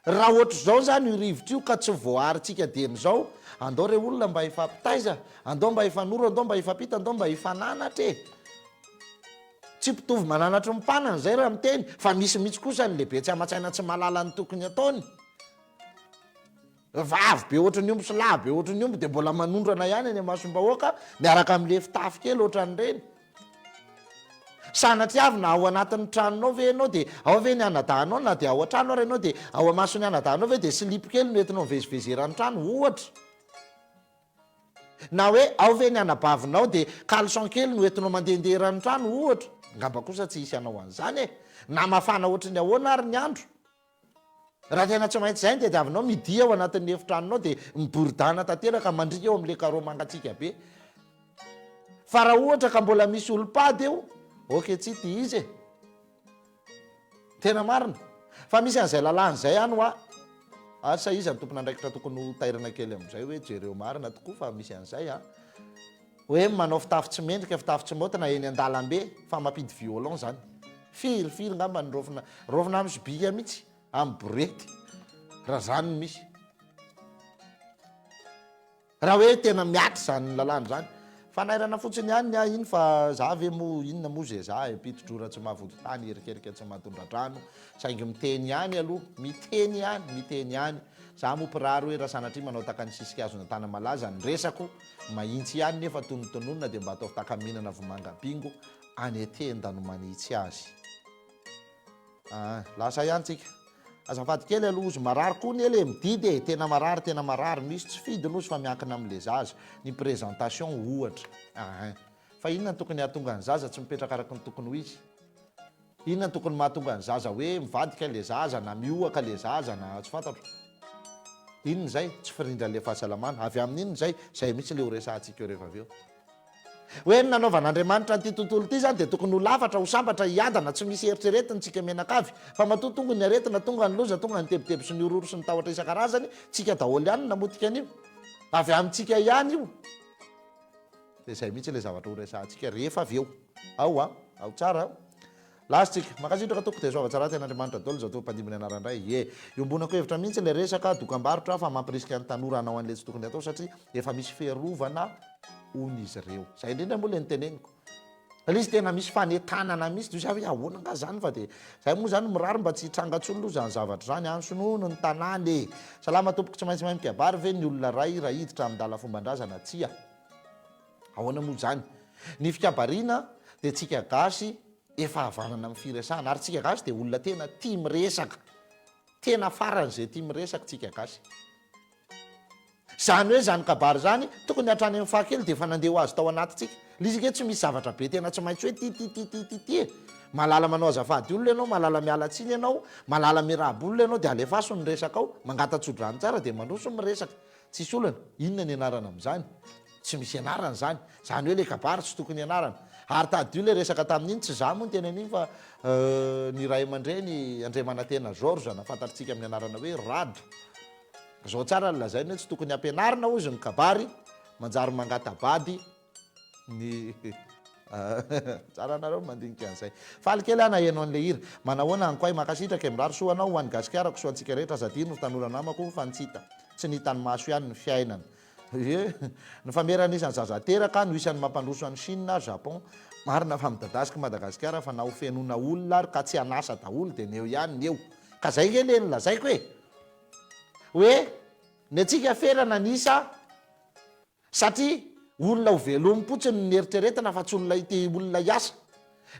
Raha ohatra izao zany io rivotra io ka tsy voaharintsika dieny-izao, andao re olona mba hifampitaiza, andao mba hifanoro, andao mba hifampita, andao mba hifananatra tsy mpitovy mananatra mimpanana zay raha miteny, fa misy mihitsy kosa ny lehibe tsy amatsaina tsy mahalala ny tokony ataony. Vavy be ohatra ny omby sy lahy be ohatra ny omby dia mbola manondrana ihany any masom-bahoaka miaraka amin'le fitafy kely ohatran'ireny. Sanatiavina ao anatin'ny tranonao ve ianao dia ao ve ny anadahanao na dia ao an-trano ary ianao dia ao amasony anadahanao ve dia silipo kely no entinao mivezivezeran'ny trano ohatra. Na hoe ao ve ny anabavinao dia caleçon kely no entinao mandehandehan'ny trano ohatra. Ngamba kosa tsy hisy anao an'izany na mafana ohatra ny ahoana ary ny andro. Raha tena tsy maintsy izay ny tadiavinao midia ao anatin'ny efitranonao dia miboridana tanteraka mandrika eo amin'ilay karo mangatsiaka be. Fa raha ohatra ka mbola misy olom-pady eo, oke tsy ity izy tena marina. Fa misy an'izay lalàn'izay ihany hoa asa izy ny tompona andraikitra tokony ho tairana kely amin'izay hoe jereo marina tokoa fa misy an'izay hoe manao fitafy tsy mendrika, fitafy tsy motina eny an-dalambe fa mampidy violon zany. Filifily ngamba ny rovina amin'ny sobika mihitsy amin'ny borety raha zany no misy. Raha hoe tena miatra zany ny lalàna zany. Fanairana fotsiny ihany iny fa za ve mo inona mo zay za pitodrora tsy mahavody tany erikerika tsy mahatondradrano saingy miteny ihany aloha, miteny ihany. Za mo pirary hoe raha sanatria manao taka ny sisika azona tana malaza ny resako mahitsy ihany nefa tonotononona dia mba atao takaminana vomanga-bingo any etendano manitsy azy. Lasa ihany tsika. Azafady kely aloha ozy marary koa ny ele mididy tena marary misy tsy fidiny ozy fa miankina amin'le zaza ny présentation ohatra. Fa inona ny tokony hahatonga ny zaza tsy mipetraka araka ny tokony ho izy? Inona ny tokony mahatonga ny zaza hoe mivadika le zaza na miohaka le zaza na tsy fantatro? Inona zay? Tsy firindra le fahasalamana. Avy amin'inona zay mihitsy le ho resantsika eo rehefa avy eo. Hoe ny nanaovan'Andriamanitra an'ity tontolo ity zany dia tokony ho lafatra, ho sambatra, hiadana, tsy misy eritreretiny tsika menakavy. Fa matoa tonga ny aretina, tonga ny loza, tonga ny tebotebo sy ny ororo sy ny tahotra isan-karazany, tsika daholo ihany namotika an'io. Avy amintsika ihany io. Dia izay mihitsy le zavatra ho resantsika rehefa avy eo. Ao tsara. Lasitsika, makasitraka toko dia soavatsara ten'Andriamanitra daholo zao tompandiminy anarandray. Iombonako hevitra mihitsy le resaka dokam-barotra fa mampirisika ny tanora hanao an'ilay tsy tokony atao satria efa misy fiarovana on'izy ireo. Zay indrindra moa le niteneniko. Izy tena misy fanetanana misy dia hoe ahoana nga zany fa dia zay moa zany mirary mba tsy hitrangatsolo aloha zany zavatra zany ansonono ny tanàny. Salama tompoko tsy maintsy mahay mikabary ve ny olona ray raha hiditra amin'ny dala fomban-drazana tsia. Ahoana moa zany? Ny fikabariana dia tsika gasy efa havanana amin'ny firesahana ary tsika gasy dia olona tena tia miresaka. Tena faran'izay tia miresaka tsika gasy. Zany hoe zany kabary zany tokony hatrany amin'ny fakely dia efa nandeha ho azy tao anatintsika. Lizika tsy misy zavatra be tena tsy maintsy hoe ty. Malala manao azafady olona ianao, malala miala tsiny ianao, malala mirahaba olona ianao dia alefaso ny resaka ao, mangatatsodran'ny tsara dia mandroso miresaka. Tsisy olana, inona ny anarana amin'izany? Tsy misy anarana zany. Zany hoe le kabary tsy tokony anarana. ary tadio le resaka tamin'iny tsy za moa ny tena an'iny fa ny ray aman-dreny Andriamanantena George nafantatritsika amin'ny anarana hoe Rado. Zao tsara lazainy hoe tsy tokony ampianarina ozy ny kabary manjary mangatabady ny tsara anareo mandinika an'izay. Faly kely ana hainao an'le hira. Manahoana any koa makasitraka mirary soa anao ho an'ny gasikarako soa antsika rehetra sady ino tanora namako fa ntsita tsy nitany maso ihany ny fiainana. Ny famerana isan'ny zaza teraka no isan'ny mampandroso an'ny Chine, Japon. Marina fa midadasika Madagasikara fa na ho fenona olona ary ka tsy anasa daholo dia neo ihany neo. Ka zay kely ny lazaiko hoe ny antsika ferana nisa satria olona ho velompotsiny ny eritreretana fa tsy olona ity olona iasa.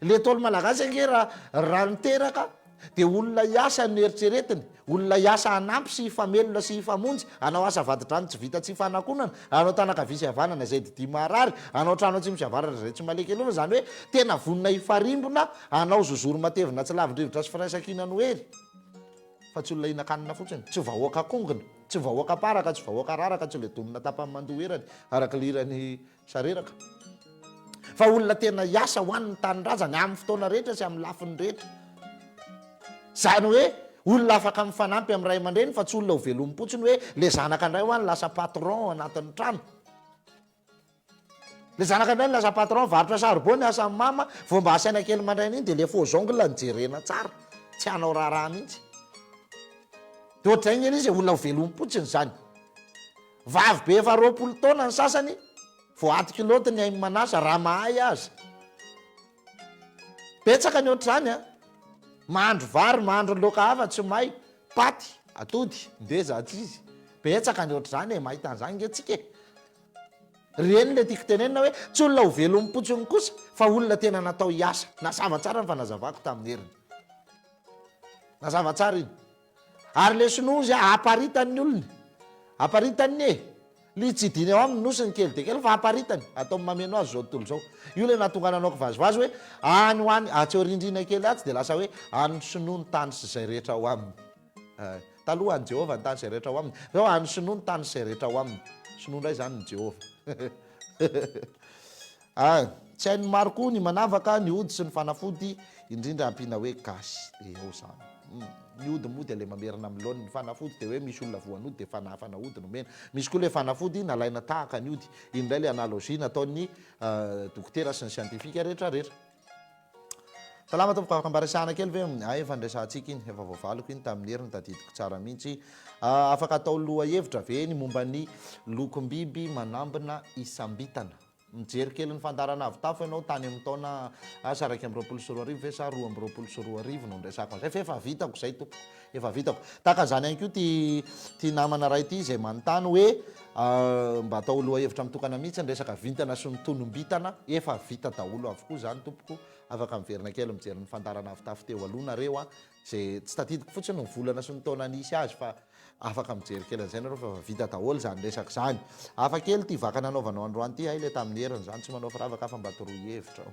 Le tolo malagasy ange raha niteraka dia olona iasa ny eritreretiny, olona iasa anampy sy famelona sy famonjy, anao asa vadidrano tsy vita tsy fanakonana, anao tanakavy havanana izay didi marary, anao trano tsy misy avarana izay tsy maleka elona, zany hoe tena vonina hifarimbona, anao zozoro matevina tsy lavin-drivotra sy firaisan-kina no hery fa tsy olona hinan-kanina fotsiny, tsy vahoaka kongona, tsy vahoaka paraka, tsy vahoaka raraka, tsy ledonina tapany mandoherany araka lirany sareraka. Fa olona tena iasa ho an'ny tanindrazany amin'ny fotoana rehetra sy amin'ny lafiny rehetra. Zany hoe olona afaka mifanampy amin'ny ray aman-dreny fa tsy olona ho velompotsiny hoe le zanaka indray ho any lasa patron anatin'ny trano. Le zanaka indray lasa patron varotra saribao ny asan'ny mama, vao mba asaina kely mandraina iny dia le faux ongle ny jerena tsara, tsy hanao raharaha mihitsy. Dia ohatr'izay ngeny izy olona ho velompotsiny zany. Vavy be efa 20 taona ny sasany vao aty kilaoty ny ainy manasa raha mahay azy. Betsaka ny ohatr'izany mahandro vary, mahandro laoka hafa tsy mahay, paty, atody, ndeza tsy izy. Betsaka ny ohatr'izany mahita an'izany nge tsika. Reny le tiako tenenina hoe tsy olona ho velompotsiny kosa fa olona tena natao hiasa. Nazava tsara ny fanazavako tamin'ny heriny. Nazava tsara iny. Ary le sinozy aparitany ny olony. Aparitany li tsy diny ao aminy nosiny kely dia kely fa aparitany atao mameno azy zao tontolo zao. Io le nahatonga nanaoko vazivazy hoe any ho any atseo rindrina kely atsy dia lasa hoe any sinoa ny tany sy izay rehetra ao aminy. Taloha any Jehovah ny tany izay rehetra ao aminy. Sao any sinoa ny tany sy izay rehetra ao aminy. Sinoa indray zany ny Jehovah. Tsy hain'ny maro koa ny manavaka ny ody sy ny fanafody indrindra ampiana hoe gasy dia ao zany. Ny ody moa dia le mamerina amin'ny laoniny, ny fanafody dia hoe misy olona voan'ody dia fanafana ody no mena. Misy koa le fanafody nalaina tahaka ny ody. Iny indray le analogia nataon'ny dokotera sy ny siantifika rehetra rehetra. Salama tompoko afaka ambarisana kely ve efa ndraisantsika iny efa voavaloko iny tamin'ny heriny tadidiko tsara mihitsy. Afaka atao loha hevitra ve ny momba ny lokom-biby manambina isambitana. Mijery kely ny fandarana avy tafo ianao tany amin'ny taona asa 124 ve sa 224 no ndresako an'izay fa efa vitako zay tompoko, efa vitako. Tahaka an'izany ihany koa ty namana ray ity izay manontany hoe mba atao loha hevitra mitokana mihitsy ny resaka vintana sy ny tonombitana, efa vita daholo avokoa zany tompoko. Afaka miverina kely mijery ny fandarana avy tafo teo aloha nareo zay tsy tadidiko fotsiny ny volana sy ny taona nisy azy fa afaka mijery kely an'izay nareo fa vita daholo zany resaka zany. Hafa kely ty vaka nanaovanao androany ty hay le tamin'ny heriny zany tsy manao firavaka afa mba toroy hevitra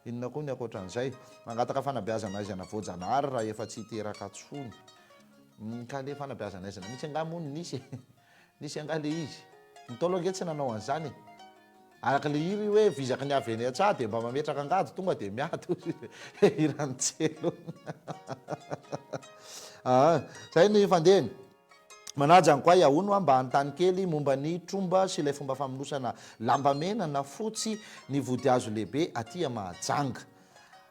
inona koa ny akoatran'izay mangataka fanabeazana aizana voajanahary raha efa tsy hiteraka tsony. Ka le fanabeazana aizana misy angamony nisy anga le izy nitolo ange tsy nanao an'izany araka le iry hoe vizaka ny avy eny an-tsaha dia mba mametraka angady tonga dia miato irany tselo. Zay ny fandehany. Manaja any koa iahono mba hanontany kely momba ny tromba sy ilay fomba famonosana lambamena na fotsy ny vody hazo lehibe aty Mahajanga.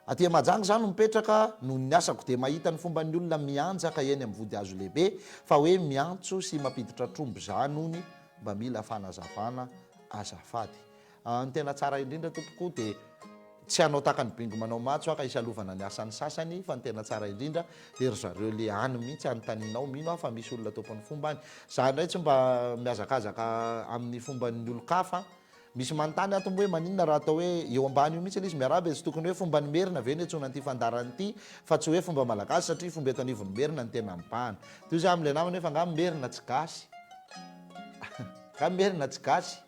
Aty Mahajanga zany no mipetraka no ny asako dia mahita ny fomba ny olona mianjaka eny amin'ny vody hazo lehibe fa hoe miantso sy mampiditra trombo zany ony mba mila fanazavana azafady. Ny tena tsara indrindra tompoko dia tsy hanao takany bingo manao matso ka isalovana ny asan'ny sasany fa ny tena tsara indrindra dia ry zareo le any mihitsy anontanianao mino fa misy olona tompony fomba any. Zany indray tsy mba miazakazaka amin'ny fomban'ny olo-kafa. Misy manontany ato hoe maninona raha atao hoe eo ambany io mihitsy izy miaraba tsy tokony hoe fomba ny merina ve ny antsoina an'ity fandarany ity fa tsy hoe fomba malagasy satria fomba eto anivon'ny merina ny tena mipahana. Toy izay amin'ilay namany efa ngamy merina tsy gasy. Ka merina tsy gasy.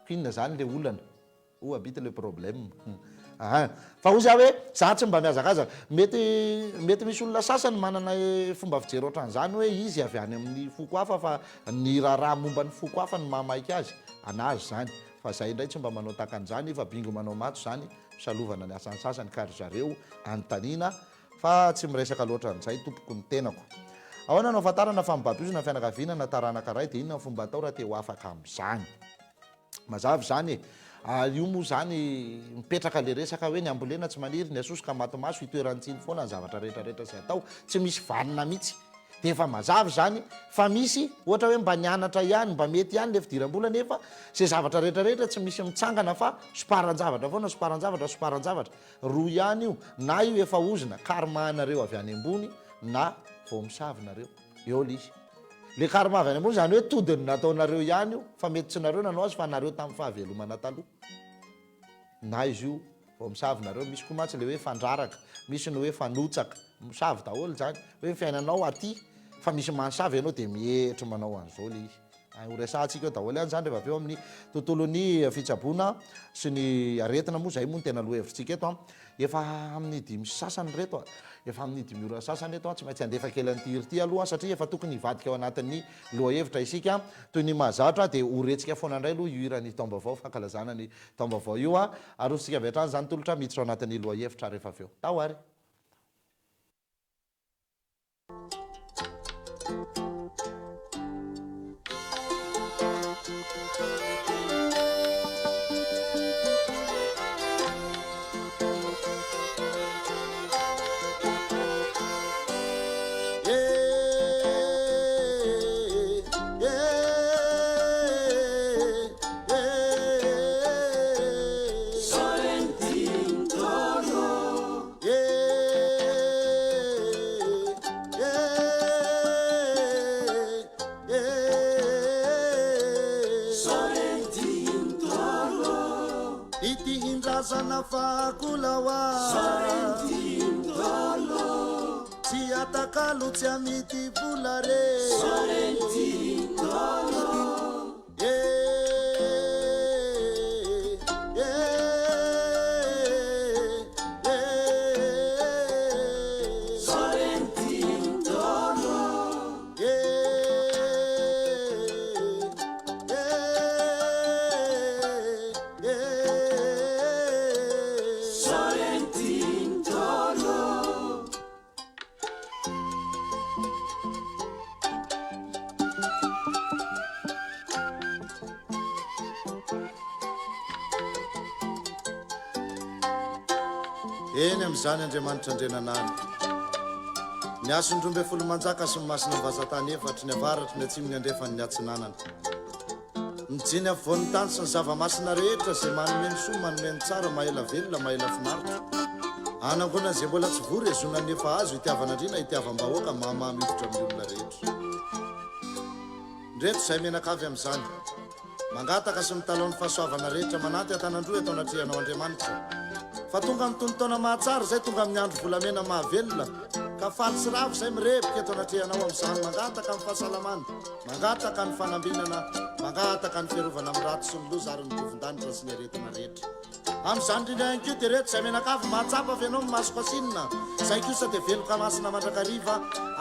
Inona zany le olana? Où habite le problème? Fa hoy hoe za tsy mba miazakazaka mety misy olona sasany manana fomba fijery ohatran'izany hoe izy avy any amin'ny foko hafa fa ny raharaha momba ny foko hafa ny mahamaika azy anazy zany fa zay indray tsy mba manao takan'izany fa bingo manao mato zany salovana ny asany sasany kary zareo anontaniana fa tsy miresaka loatra an'izay tompoko ny tenako ahoana no afantarana fa mibabiozina fianakaviana na taranaka ray dia inona ny fomba atao raha te ho afaka amin'izany mazava zany io moa zany mipetraka le resaka hoe ny ambolena tsy maniry ny asosoka matomaso itoerantsiny foana ny zavatra rehetrarehetra zay atao tsy misy vanina mihitsy dia efa mazava zany fa misy ohatra hoe mba nianatra ihany mba mety ihany le fidiram-bola nefa zay zavatra rehetrarehetra tsy misy mitsangana fa soparan-javatra foana soparan-javatra roa ihany io na io efa ozina karmanareo avy any ambony na vao misavinareo eo le izy le karma avy any ambony zany hoe todiny nataonareo ihany io fa mety tsy nareo nanao azy fa nareo tamin'ny fahavelomana taloha na izy io vao misavinareo misy koa matsy le hoe fandraraka misy ny hoe fanotsaka misavy daholo zany hoe fiainanao aty fa misy mansavy ianao dia mihetry manao an'izao le izy horesantsika eo daholo ihany zany rehefa avy eo amin'ny tontolon'ny fitsaboana sy ny aretina moa zay moa ny tena lohevitsika eto efa amin'ny dimy sasany reto efa amin'ny dimy ora sasany eto tsy maintsy andefa kely an'ty aloha satria efa tokony hivadika ao anatin'ny lohahevitra isika toy ny mahazatra dia horetsika foana indray aloha io irany taom-baovao fankalazana ny taom-baovao io arotsika avy hatrany zany tolotra miditra ao anatin'ny lohahevitra rehefa avy eo tahoary Lucia miti bulare Sorrentino eny amin'izany andriamanitra andrenanany ny asondrombe folo manjaka sy masina mivazatany efatry ny avaratry ny atsimony andrefany ny atsinanana mijiny avoan'ny tany sy ny zava-masina rehetra zay manome ny soa manome ny tsara mahela velona mahela finaritra anangonany zay mbola tsy vory ezonany efa azo itiavanandrina itiavam-bahoaka mahamamivitra amin'ny olona rehetra ndreto izay menakavy amin'izany mangataka sy mitalaon'ny fahasoavana rehetra manaty atanandroa atao anatrihanao andriamanitra fa tonga amin'ny tonotona mahatsara zay tonga amin'ny andro volamena mahavelona ka faly sy ravo zay mirepoka eto anatrihanao amin'izany mangataka amin'ny fahasalamana mangataka ny fanambinana mangataka ny fiarovana amin'ny rato sy ny loza ary ny tovon-danitra sy ny aretina rehetra amin'izany indrindra ihany koa dia reto izay menakavy mahatsapa avy ianao masoko asinina zay kosa dia veloka masina mandrakariva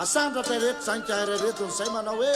asandratra rehetra zany kahira retony zay manao hoe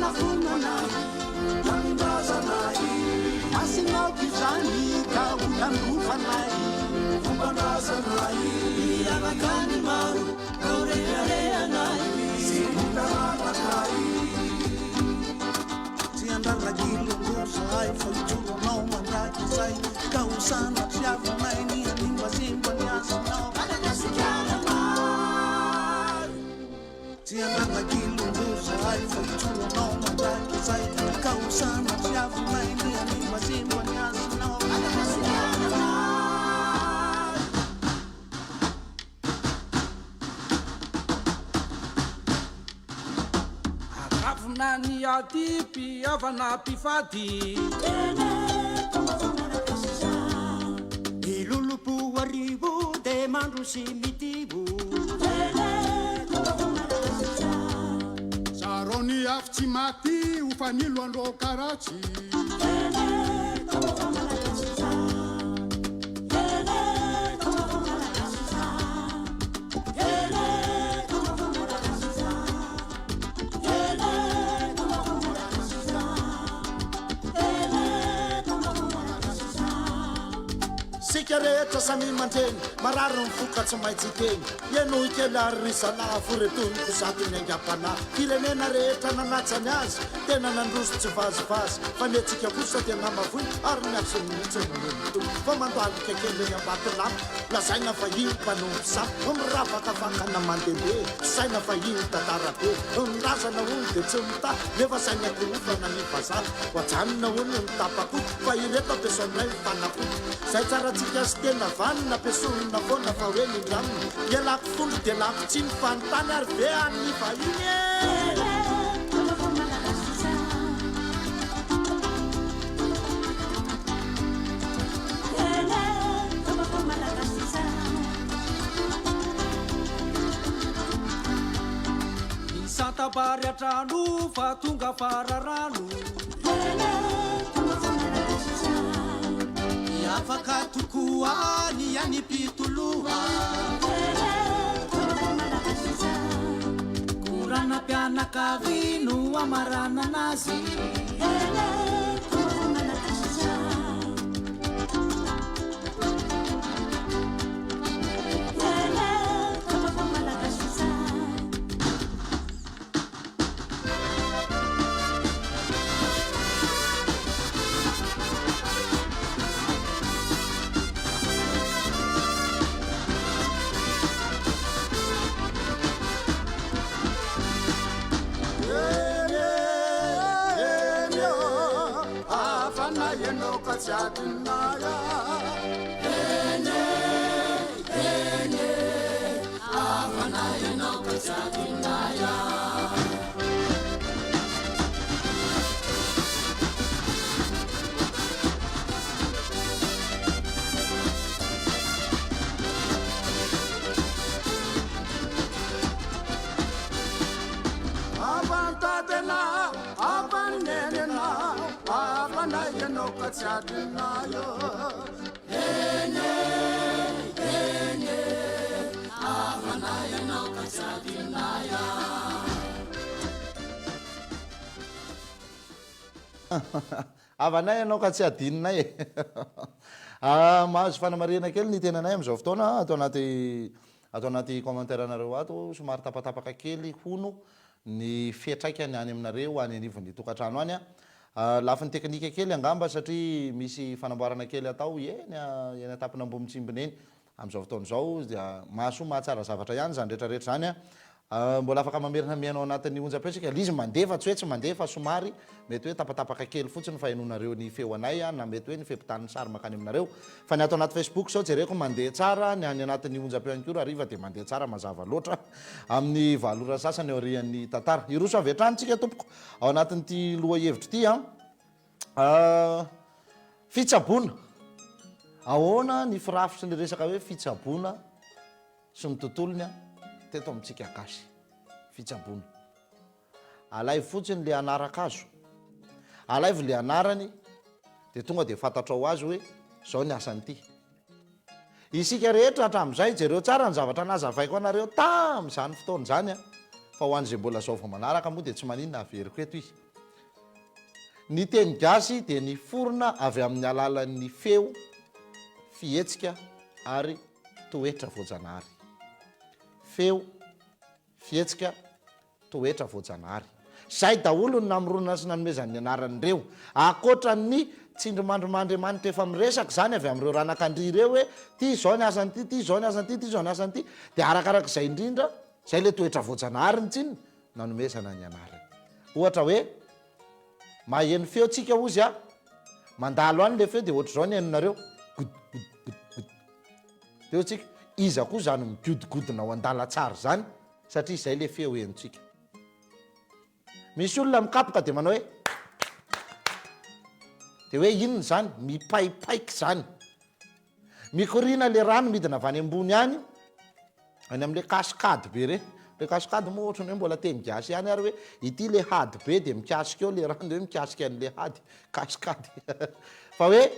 fanafonanay mamindrazanay masinao izany ka olandrofanay fombandrazanay ianakany maro reo reharehanay sy milaranakay tsy andralagilongozahay fa itsonanao mandraky zay ka hosanatry avinay ny animbazimba ny asinao tsy andralagilongozahay fa itsonanao mandraky zay ka hosanatry avinay ny animbazimba ny asinao Avona ny adipy avana mpifady milolopo arivo de mandro sy mitivo zarony afy tsy maty hofanilo andro karatsy sika rehetra samy mandreny marary mifokatsy maitsy teny ianohy kely ary risalafo retoniko zato ny angapana firenena rehetra nanatsany azy tena nandroso tsy vazivazy fa netsika kosa dia namavoy ary miaso mihitsynto fa mandoalika kely ny ambatolamo lazaina fa io mpanompo sa miravaka fakana mandehibe saina fa io tatarabe mirazana ony dia tsy mita nefa saina korofana ny vazaha hoajanona ony mitapako fa ireto ampiasoanay mifanako zay tsaratsika sy tena vanina ampiasorona foana fa hoe mindraminy ialako folo dia lako tsy mifanontany ary ve any vahiny Santabary atrano fa tonga fararano afaka tokoa ny anipitoloha korana mpianakavino amarana anazy avanay ianao ka tsy adininay e mahazo fanamarena kely ny tenanay am'izao fotoana atao anaty commentaire anareo ato somary tapatapaka kely hono ny fiatraikany any aminareo any anivon'ny tokantrano any lafa ny teknika kely angamba satria misy fanamboarana kely atao eny atapina ambomitsibiny eny am'izao fotoana zao dia mahasoa mahatsara zavatra ihany zany rehetrarehetra zany mbola afaka mamerina mianao anatin'ny onjam-petsika izy mandefa tsy hoe tsy mandefa somary mety hoe tapatapaka kely fotsiny fa hainonareo ny feo anay na mety hoe ny fempitan'ny sary makany aminareo fa ny atao anaty Facebook zao jereko mandeha tsara ny any anatin'ny onjam-peo koa ariva dia mandeha tsara mazava loatra amin'ny valora sasany orian'ny tantara iroso avy atrantsika tompoko ao anatin'ity loha hevitra ity fitsaboana ahoana ny firafitry ny resaka hoe fitsaboana sy ny tontolony teto amintsika gasy fitsaboana alay fotsiny le anaraka azo alayvy le anarany dia tonga dia fantatrao azy hoe zao ny asan'ity isika rehetra hatramin'izay jereo tsara ny zavatra nazavaiko anareo tam'izany fotoana zany fa ho an'izay mbola zao vao manaraka moa dia tsy maninona averiko eto izy ny teny gasy dia ny forona avy amin'ny alalan'ny feo, fihetsika ary toetra voajanahary. Feo, fihetsika, toetra voajanahary. Zay daholo ny namorona sy nanomezan'ny anaran'ireo. Akoatra ny tsindrimandrimandriamanitra efa miresaka zany avy amin'ireo ranakandry ireo hoe ty zao ny asan'ity, ty zao ny asan'ity, ty zao ny asan'ity. Dia arakarak'izay indrindra, zay le toetra voajanahary ny tsinona nanomezana ny anarany. Ohatra hoe maheno feo tsika ozy a, mandalo any le feo dia ohatr'izao ny hainonareo feo tsika. Iza koa zany migodigodina ao an-dalatsara zany satria izay le feo henontsika. Misy olona mikapoka dia manao hoe dia hoe inona zany? Mipaipaiky zany. Mikorina le rano midina avy any ambony any amin'le kaskady be re. Le kaskady moa ohatrany hoe mbola teny gasy ihany ary hoe ity le hady be dia mikasika eo le rano dia hoe mikasika an'le hady kaskady. Fa hoe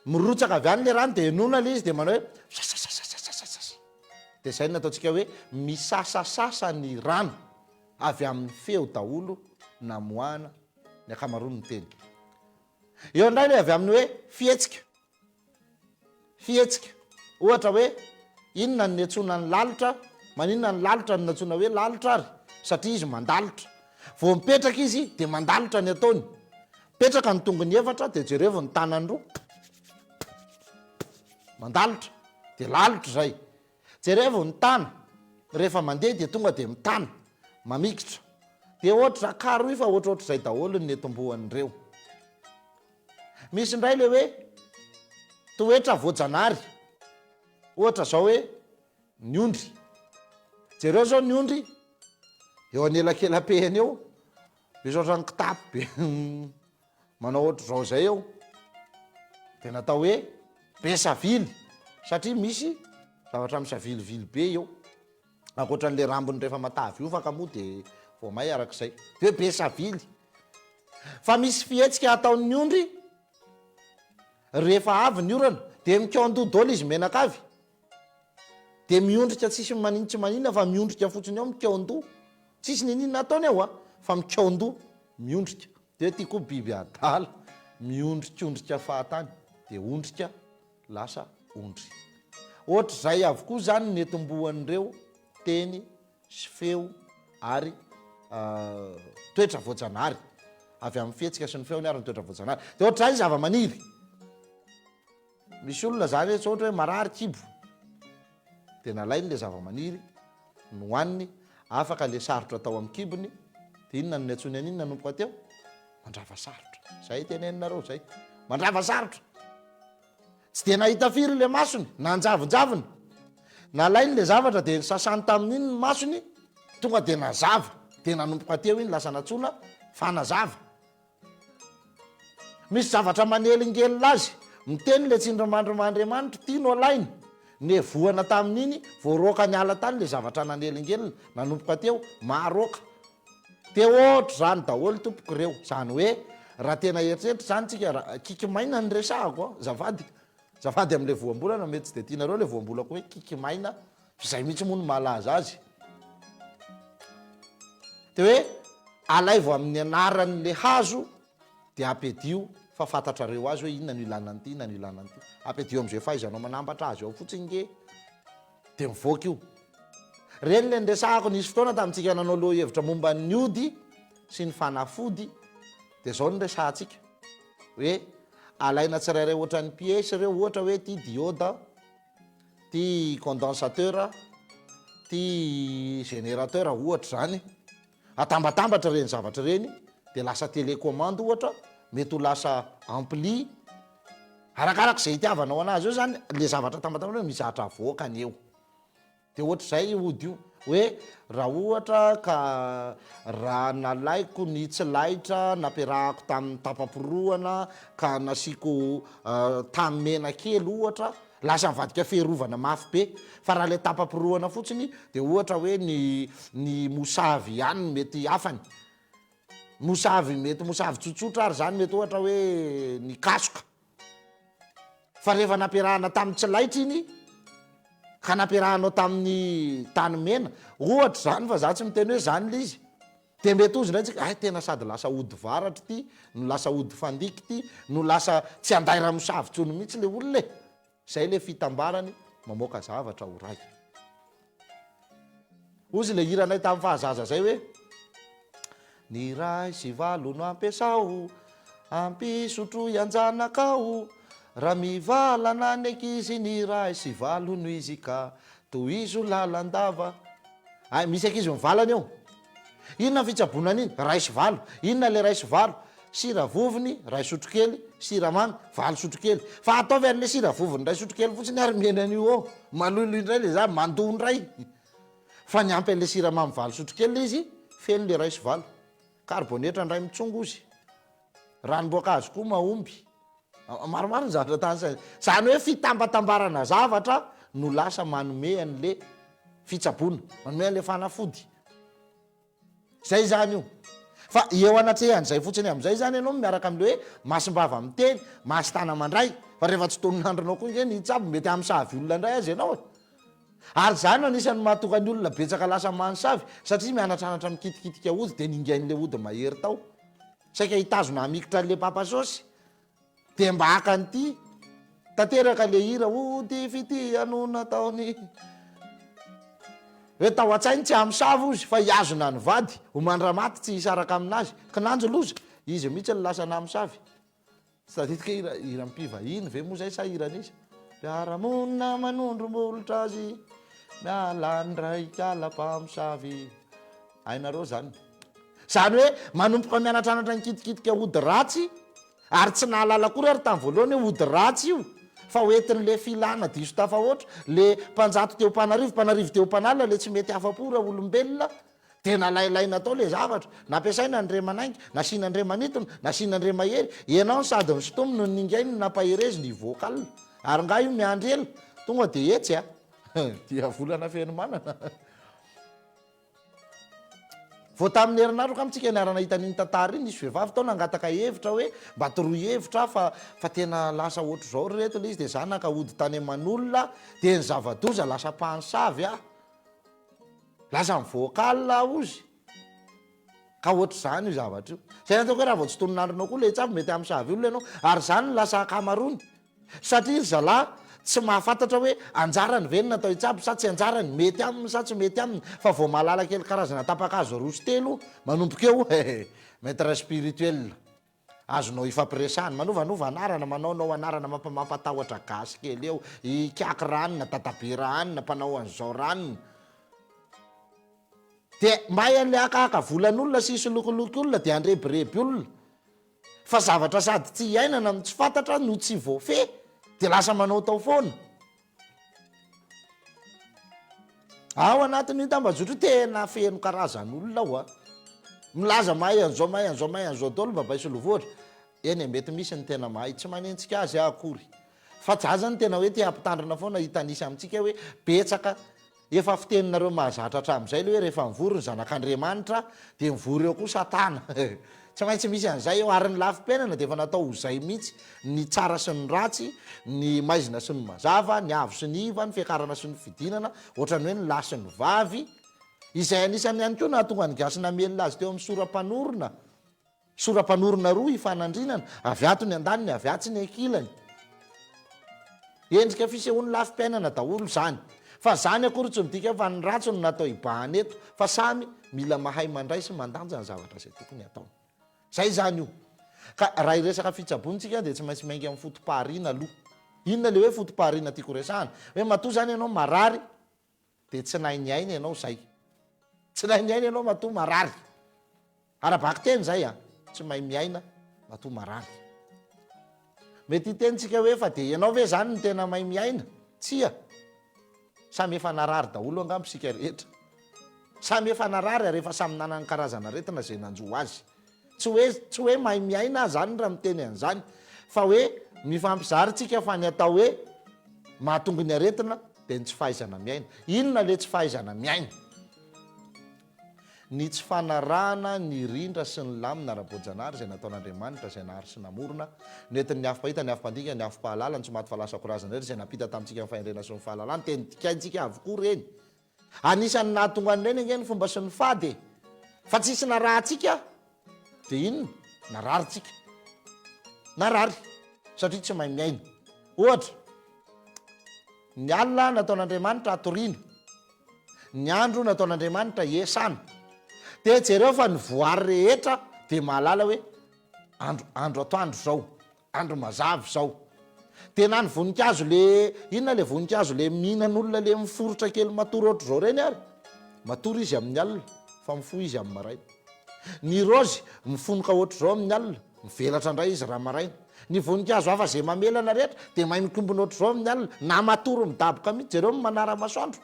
mirotsaka avy any le rano dia enona le izy dia manao hoe sasasasasasasas. Dia izay nataontsika hoe misasasasa ny rano avy amin'ny feo daholo namoahana ny akamaroany teny. Eo indray le avy amin'ny hoe fihetsika. Fihetsika. Ohatra hoe inona ny antsoina ny lalitra, maninona ny lalitra ny natsoina hoe lalitra ary satria izy mandalitra. Vao mipetraka izy dia mandalitra ny ataony. Petraka ny tongony efatra dia jereo ny tanany roa. Mandalitra dia lalitra zay. Jereo ny tana rehefa mandeha dia tonga dia mitana, mamikitra. Dia ohatra karo ifa ohatrohatr'izay daholo ny etombohan'ireo. Misy indray le hoe toetra voajanahary. Ohatra zao hoe ny ondry. Jereo zao ny ondry eo anelakelam-pehany eo misy ohatrany kitapo be manao ohatra zao zay eo dia natao hoe be savily satria misy zavatra misavilivily be eo. Ankoatran'le rambony rehefa matavy ofaka moa dia vao may arak'izay dia hoe be savily. Fa misy fihetsika ataon'ny ondry rehefa avy ny orana dia mikeo-ndoha daholo izy menaka avy. Dia miondrika tsisy maninona tsy maninona fa miondrika fotsiny ao mikeo-ndoha. Tsisy ninina ataony ao a fa mikeo-ndoha miondrika. Dia ty koa biby adala miondrikondrika fahatany dia ondrika lasa ondry. Ohatr'izay avokoa zany ny etombohan'ireo teny sy feo ary toetra voajanahary. Avy amin'ny fihetsika sy ny feo ny ary ny toetra voajanahary. Dia ohatr'izay zava-maniry. Misy olona zany hoe ohatra hoe marary kibo dia nalainy le zava-maniry nohaniny, afaka le sarotra atao amin'ny kibony. Dia inona ny antsony an'iny nanomboka teo? Mandrava sarotra. Zay teneninareo zay. Mandrava sarotra. Tsy dia nahita firy le masony, nanjavonjavony. Nalainy le zavatra dia sasany tamin'iny ny masony, tonga dia nazava. Dia nanomboka teo iny lasa natsona fanazava. Misy zavatra manelingelina azy, miteny le tsindrimandrimandriamanitra tiano alainy. Nevoana tamin'iny voaroaka ny ala tany le zavatra nanelingelina nanomboka teo maroaka. Teo ohatra zany daholo tompoko ireo. Zany hoe raha tena eritreritra zany tsika kikimaina ny resahako zafady. Zafady amin'le voambolana mety tsy dia tianareo le voambolako hoe kikimaina izay mihitsy moa no malaza azy. Dia hoe alaivo amin'ny anaran'le hazo dia ampiadio fa fantatrareo azy hoe inona no ilana an'ity, inona no ilana an'ity. Ampiadio amin'izay fahaizanao manambatra azy ao fotsiny nge dia mivoaka io. Reny le ndresahako nisy fotoana tamintsika nanao loha hevitra momba ny ody sy ny fanafody dia zao ny resahantsika hoe alaina tsirairay ohatra ny pièce ireo, ohatra hoe ty diode, ty condensateur, ty générateur ohatra zany. Atambatambatra reny zavatra reny dia lasa télécommande ohatra, mety ho lasa ampli. Arakaraka izay itiavanao anazy eo zany le zavatra tambatambatra misy zatra avoakany eo. Dia ohatr'izay ody io hoe raha ohatra ka raha nalaiko ny tsy laitra nampiarahako tamin'ny tapam-pirohana ka nasiako tamimena kely ohatra, lasa mivadika fiarovana mafy be. Fa raha le tapam-pirohana fotsiny dia ohatra hoe ny mosavy ihany mety afany. Mosavy mety mosavy tsotsotra ary zany mety ohatra hoe ny kasoka. Fa rehefa nampiarahana tamin'ny tsy laitra iny ka nampiarahanao tamin'ny tany mena ohatra zany, fa za tsy miteny hoe zany le izy. de mety ozy ndraytsika ay tena sady lasa ody varatra ty no lasa ody fandiky ty no lasa tsy andaira misavitsony mihitsy le olona zay le fitambarany mamoaka zavatra ho ray ozy le hiranay tamin'ny fahazaza zay hoe ny ray sy valo no ampiasao ampisotro ianjanakao raha mivalana ny ankizy ny ray sy valo no izy ka tohizo lalandava ay misy ankizy mivalana eo inona fitsabonana iny ray sy valo inona le ray sy valo sira vovony ray sotrokely siramamy valo sotrokely fa ataovy an'le sira vovony ray sotrokely fotsiny ary mienan'io ao malolo indray le za mandondray fa ny ampy an'le siramamy valo sotrokely le izy feno le ray sy valo karbonetra ndray mitsongo izy ranomboakazo koa mahomby maromaro ny zavatra tany zany hoe fitambatambarana zavatra no lasa manome an'le fitsabona manome an'le fanafody zay zany io fa eo anatrehan'izay fotsiny am'izay zany ianao miaraka am'le hoe masimbava miteny masitana mandray fa rehefa tsy toninandronao koa nge nitsabo mety am'savy olona ndray azy ianao ary zany anisan'ny mahatokany olona betsaka lasa manosavy satria mianatranatra mikitikitika ody de ningain'le ody mahery tao saika hitazona amikotra an'le papasosy de mba hakan'ity tanteraka le hira ody fity anona taony hoe tao an-tsainy tsy amsavy ozy fa hiazona ny vady homandramaty tsy hisaraka aminazy kinanjo loza izy mihitsy ny lasa namosavy satitika hiram-pivahiny ve moa zay sa hiran'izy piaramonina manondromolotra azy mialany kalampamosavy ainareo zany zany hoe manompoka mianatranatra nikitikitika ody ratsy ary tsy nahalala kory ary tamin'ny voalohany hoe ody ratsy io fa oetin'le filana diso tafahoatra le mpanjato teo mpanarivo teo mpanalina le tsy mety afapora olombelona de nalailaina tao le zavatra nampiasaina ndre manaingy nasina ndre manitona nasina ndre mahery ianao sady nysotomy no ningainy nampaherezi ny vocal ary nga io miandry ela tonga de etsy a dia volana feno manana vo tamin'ny herinandro ka mitsika niarana hitan'iny tantara iny isy vehivavy tao nangataka hevitra hoe mba toroy hevitra fa tena lasa ohatro zao reto le izy de zanaka ody tany aman'olona de ny zavadoza lasa mpansavy lasa mivocal ozy ka ohatry zany io zavatra io zay natako hoe raha vao tsy toninandronao koa le tsavy mety am'savy io lenao ary zany lasa akamarony satria zalahy tsy mahafantatra hoe anjarany ve ny natao itsabo sa tsy anjarany mety aminy sa tsy mety aminy fa vao mahalala kely karazana tapakazo roso telo manomboka eo maître spirituel azonao ifampiresany manovanova anarana manaonao anarana mampatahotra gasy kely eo ikaky ranona tatabe ranona mpanao an'izao ranona de mbay an'le akaka volan'olona sy isy lokoloky olona de andrebireby olona fa zavatra sady tsy iainana no tsy fantatra no tsy voafe de lasa manao tao foana ao anatin'io tambazotro tena feno karazan'olona ao milaza mahay an'zao dolo babay sy lovoatra eny mety misy ny tena mahay tsy manentsika azy akory fa jazany tena hoe te ampitandrina foana hitanisy amintsika hoe betsaka efa fiteninareo mahazatra hatramin'izay le hoe rehefa mivory ny zanak'Andriamanitra de mivory eo koa satana tsy maintsy misy an'izay eo ary ny lafim-piainana de efa natao hozay mihitsy ny tsara sy ny ratsy ny maizina sy ny mazava ny avo sy ny iva ny fiakarana sy ny fidinana ohatrany hoe ny lahy sy ny vavy izay anisany ihany koa nahatonga ny gasy namelona azy teo amin'ny sorampanorona roa ifanandrinana avy ato ny andaniny avy atsy ny ankilany endrika fisehoany lafim-piainana daholo zany fa zany akory tsy midika fa ny ratso no natao ibahany eto fa samy mila mahay mandray sy mandanja ny zavatra zay tokony atao zay zany io ka raha iresaka fitsabontsika de tsy maintsy maingy amin'ny fotom-paharina aloha inona le hoe fotom-paharina tiako resahana hoe matoa zany ianao marary de tsy nahy ny aina ianao zay tsy nahy ny aina ianao matoa marary arabaky teny zay tsy mahay miaina matoa marary mety hitentsika hoe fa de ianao ve zany ny tena mahay miaina tsia samy efa narary daholo angambosika rehetra samy efa narary rehefa samy nanany karazana retina zay nanjo azy tsy hoe mahay miaina zany raha miteny an'zany fa hoe mifampizary tsika fa ny atao hoe mahatonga ny aretina de ny tsy fahaizana miaina inona le tsy fahaizana miaina ny tsy fanarahana ny rindra sy ny lamina ara-boajanahary zay nataon'Andriamanitra zay nahary sy namorona nentin'ny afipahita ny afipandika ny afipahalala ny tsy maty falasa korazana rehetra zay napita tamintsika ny fahendrena sy ny fahalalana teny dikaintsika avokoa reny anisan'ny nahatonga an'ireny ange ny fomba sy ny fady fa tsisy narahantsika dia inona nararitsika narary satria tsy mahay miaina ohatra ny alina nataon'Andriamanitra atoriana ny andro nataon'Andriamanitra iesana dia jereo fa ny voary rehetra dia mahalala hoe andro atoandro zao andro mazavy zao dia na ny voninkazo le inona le voninkazo le mihinan'olona le miforotra kely matory ohatr' zao reny ary matory izy amin'ny alina fa mifoy izy amin'ny maraina ny rozy mifonoka ohatr' zao amin'ny alina mivelatra indray izy raha maraina ny voninkazo hafa zay mamelana rehetra dia mahay mikombona ohatr' zao amin'ny alina na matory midaboka mihitsy jereo manara-masoandro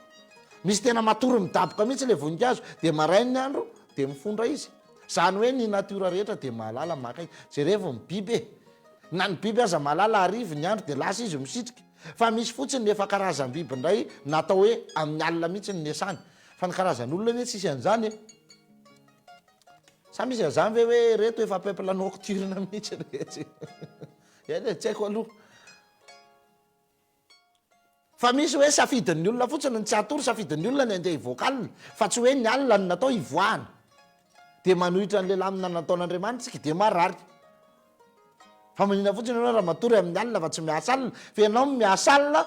misy tena matory midaboka mihitsy le voninkazo dia maraina ny andro dia mifondra izy zany hoe ny natiora rehetra dia mahalala maka jerevo ny biby na ny biby aza mahalala arivo ny andro dia lasa izy misitrika fa misy fotsiny nefa karazam-biby indray natao hoe amin'ny alina mihitsy ny nesany fa ny karazan'olona mihitsy isy an'izany sa misy an'izany ve hoe reto efa peuple nocturne mihitsy rehetra eny tsy haiko aloha fa misy hoe safidin'ny olona fotsiny ny tsy atory safidin'ny olona ny andeha hivoakalina fa tsy hoe ny alina ny natao hivoahana dia manohitra n'le lamina nataon'Andriamanitra tsika dia marary fa manina fotsiny ianao raha matory amin'ny alina fa tsy miasa alina fa ianao miasa alina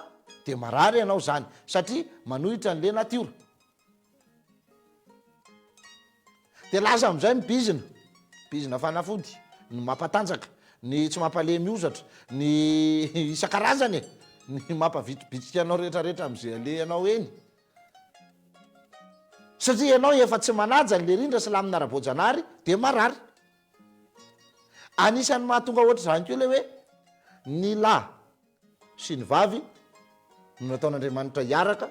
dia marary ianao zany satria manohitra n'le natiora dia lasa amin'izay bizina fanafody ny mampatanjaka ny tsy mampalemy ozatra ny isan-karazany ny mampavitobitsika anao rehetrarehetra amin'izay alehanao eny satria ianao efa tsy manaja n'le rindra sy lamina ara-boajanahary dia marary anisan'ny mahatonga ohatra zany koa le hoe ny lahy sy ny vavy no nataon'Andriamanitra hiaraka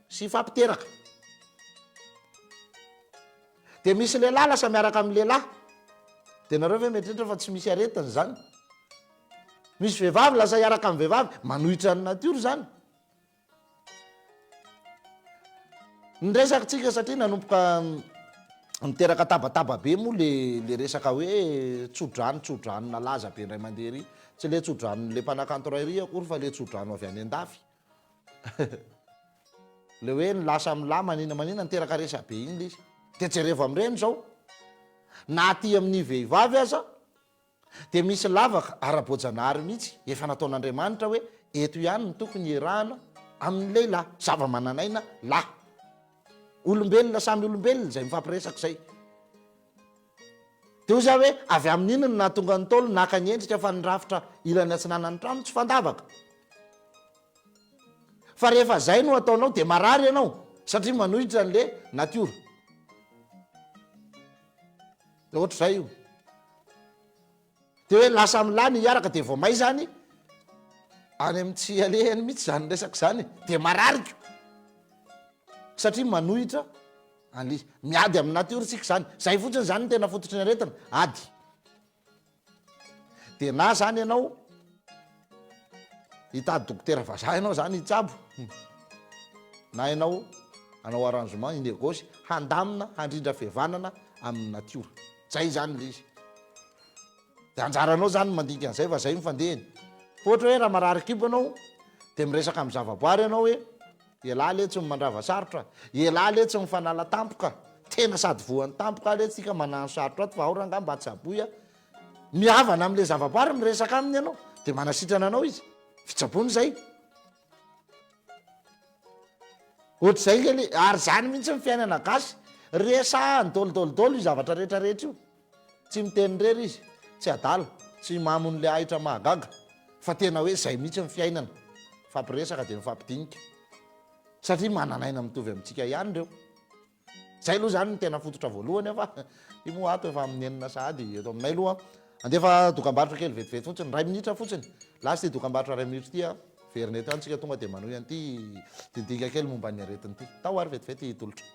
sy fampiteraka dia misy lehilahy lasa miaraka amin'ny lehilahy dia nareo ve mieritreritra fa tsy misy aretiny zany misy vehivavy lasa hiaraka amin'ny vehivavy manohitra ny natiora zany nyresaka tsika satria nanomboka miteraka tabataba be moa le resaka hoe tsodrano nalaza be ndray mandeha ry tsy le tsodrano le mpanakanto ray ry akory fa le tsodrano avy any an-dafy le hoe ny lasa am'la manina niteraka resa be iny le izy dia jerevo amin'ireny zao na aty amin'ny vehivavy aza dia misy lavaka ara-boajanahary mihitsy efa nataon'Andriamanitra hoe eto ihany ny tokony iarahana amin'ny lehilahy zava-mananaina lahy olombelona samy olombelona zay mifampiresaka zay dia ozy hoe avy amin'iny ny nahatonga ny tolo naka ny endrika fa nyrafitra ilany atsinanany trano tsy fandavaka fa rehefa zay no ataonao dia marary ianao satria manohitra n'le natiora dia ohatra zay io dia hoe lasa amin'lahy ny hiaraka dia vao may zany any amin'ny tsy alehany mihitsy zany resaka zany dia marariko satria manohitra any miady amin'ny natiora tsika zany zay fotsiny zany tena fototry ny aretina ady dia na zany ianao hitady dokotera vazaha ianao zany hitsabo na ianao anao arrangement inégosy handamina handrindra fihavanana amin'ny natiora zay zany le izy dia anjaranao zany mandika an'izay fa zay mifandehany ohatra hoe raha marary kibo anao dia miresaka amin'ny zavaboary ianao hoe ialahy le tsy mandrava sarotra ialahy le tsy mifanala tampoka tena sady voan'ny tampoka le tsika manano sarotra ato fa ao ranga mba tsy aboya mihavana amin'le zavaboary miresaka aminy ianao dia manasitrana anao izy fitsabony zay ohatra zay kely ary zany mihitsy ny fiainana gasy resahany dolodolodolo io zavatra rehetrarehetra io tsy miteny rery izy tsy adala tsy mamon'le ahitra mahagaga fa tena hoe zay mihitsy ny fiainana fampiresaka dia mifampidinika satria mananaina mitovy amintsika ihany reo zay aloha zany ny tena fototra voalohany afa io moa ato efa amin'ny enina sady eto aminay aloha andefa dokam-barotra kely vetivety fotsiny ray minitra fotsiny lasy ty dokam-barotra ray minitra ty a veriny eto any tsika tonga dia manohy an'ity didika kely momba ny aretiny ty tao ary vetivety hitolotra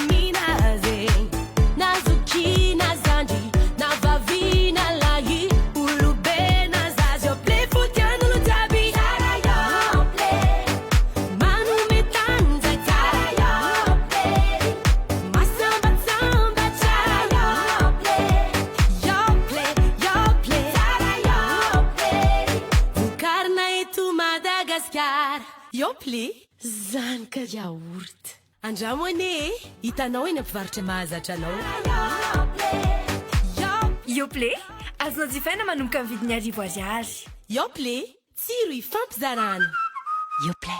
Mina Yople zany ka yaourt andramo ane hitanao eny ampivarotra mahazatra anao Yople azonao jifaina manomboka amin'ny vidiny 10,000 Yople tsiro ifampizarana Yople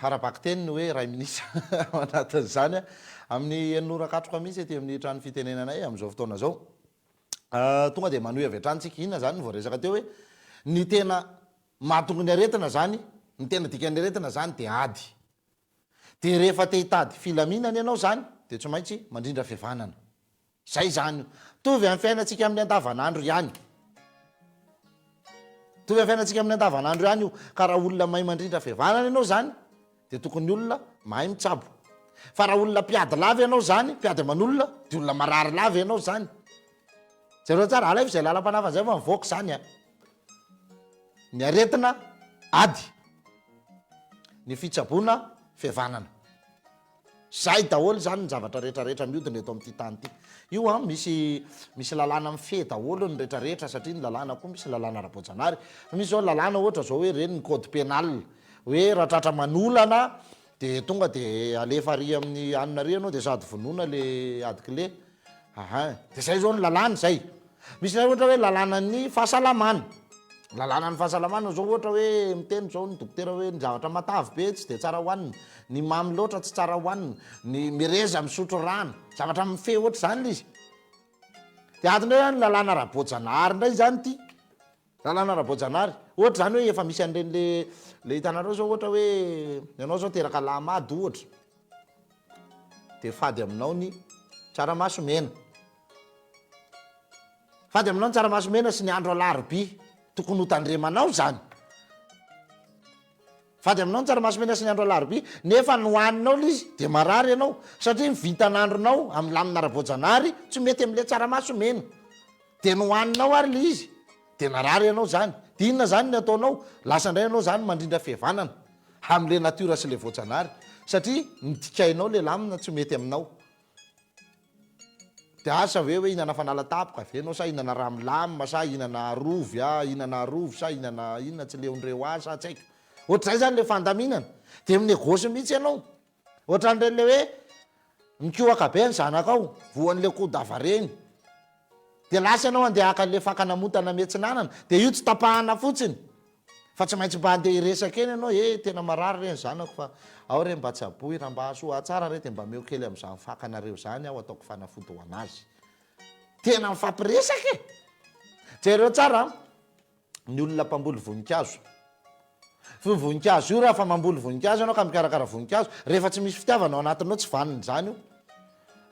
Arabaky teniny hoe ray minisa anatin'izany amin'ny enorakatroka mihitsy ety amin'ny trano fitenenanay amin'izao fotoana zao. Tonga dia manohy avy hatrany inona zany voaresaka teo hoe ny tena mahatonga ny aretina zany, ny tena dikan'ny aretina zany dia ady. Dia rehefa te hitady filaminana ianao zany dia tsy maintsy mandrindra fihavanana. Zay zany tovy amin'ny fiainantsika amin'ny andavanandro ihany. Tovy amin'ny fiainantsika amin'ny andavanandro ihany io ka raha olona mahay mandrindra fihavanana ianao zany dia tokony olona mahay mitsabo. Fa raha olona mpiady lava ianao zany, mpiady aman'olona dia olona marary lava ianao zany. Zareo tsara alaivo izay lalam-panavana zay fa mivoaka zany a. Ny aretina ady, ny fitsaboana fihavanana. Zay daholo zany ny zavatra rehetrarehetra mihodina eto amin'ity tany ity. Io misy lalàna mifehy daholo ny rehetrarehetra satria ny lalàna koa misy lalàna ara-boajanahary. Misy zao lalàna ohatra zao hoe reny ny code pénal, hoe raha tratra manolana dia tonga dia alefa ary amin'ny anina ary ianao dia sady vonoina le adikile. Dia zay zao ny lalàna zay. Misy lay ohatra hoe lalàna ny fahasalamana. Lalàna ny fahasalamana zao ohatra hoe miteny zao ny dokotera hoe ny zavatra matavy be tsy dia tsara hohanina, ny mamy loatra tsy tsara hohanina, ny mireza misotro rano, zavatra mifehy ohatra zany le izy. Dia atindray zany lalàna ara-boajanahary indray zany ity. Lalàna ara-boajanahary ohatra zany hoe efa misy an'ireny le hitanareo zao ohatra hoe ianao zao teraka lamady ohatra dia fady aminao ny tsaramaso mena. Fady aminao ny tsaramaso mena sy ny andro alarobia tokony ho tandremanao zany. Fady aminao ny tsaramaso mena sy ny andro alarobia nefa nohaninao le izy dia marary ianao satria mivita n'andronao amin'ny lamina ara-boajanahary tsy mety amin'ile tsaramaso mena. Dia nohaninao ary le izy dia narary ianao zany. Dia inona zany ny ataonao? Lasa indray ianao zany mandrindra fihavanana amin'ile natiora sy le voajanahary satria midikainao le lamina tsy mety aminao. Dia asa ve hoe inana fanala-tapoka venao sa inana raha milamina sa inana rovy inana rovy sa inana inona tsy leon'ireo asa tsy haiko. Ohatr'izay zany le fandaminana dia minegosy mihitsy ianao. Ohatran'ireny le hoe mikohaka be ny zanakao voan'ile kodava reny. Dia lasa ianao andeha haka le fakanamotana metsinanana dia io tsy tapahana fotsiny fa tsy maintsy mba andeha hiresaka eny ianao tena marary reny zanako fa ao re mba tsy aboy raha mba hasoa tsara re dia mba meo kely amin'izany fakanareo zany aho ataoko fanafody ho anazy. Tena mifampiresaka e. Jereo tsara ny olona mpamboly voninkazo. Voninkazo io raha fa mamboly voninkazo ianao ka mikarakara voninkazo rehefa tsy misy fitiavana ao anatinao tsy vaniny zany io.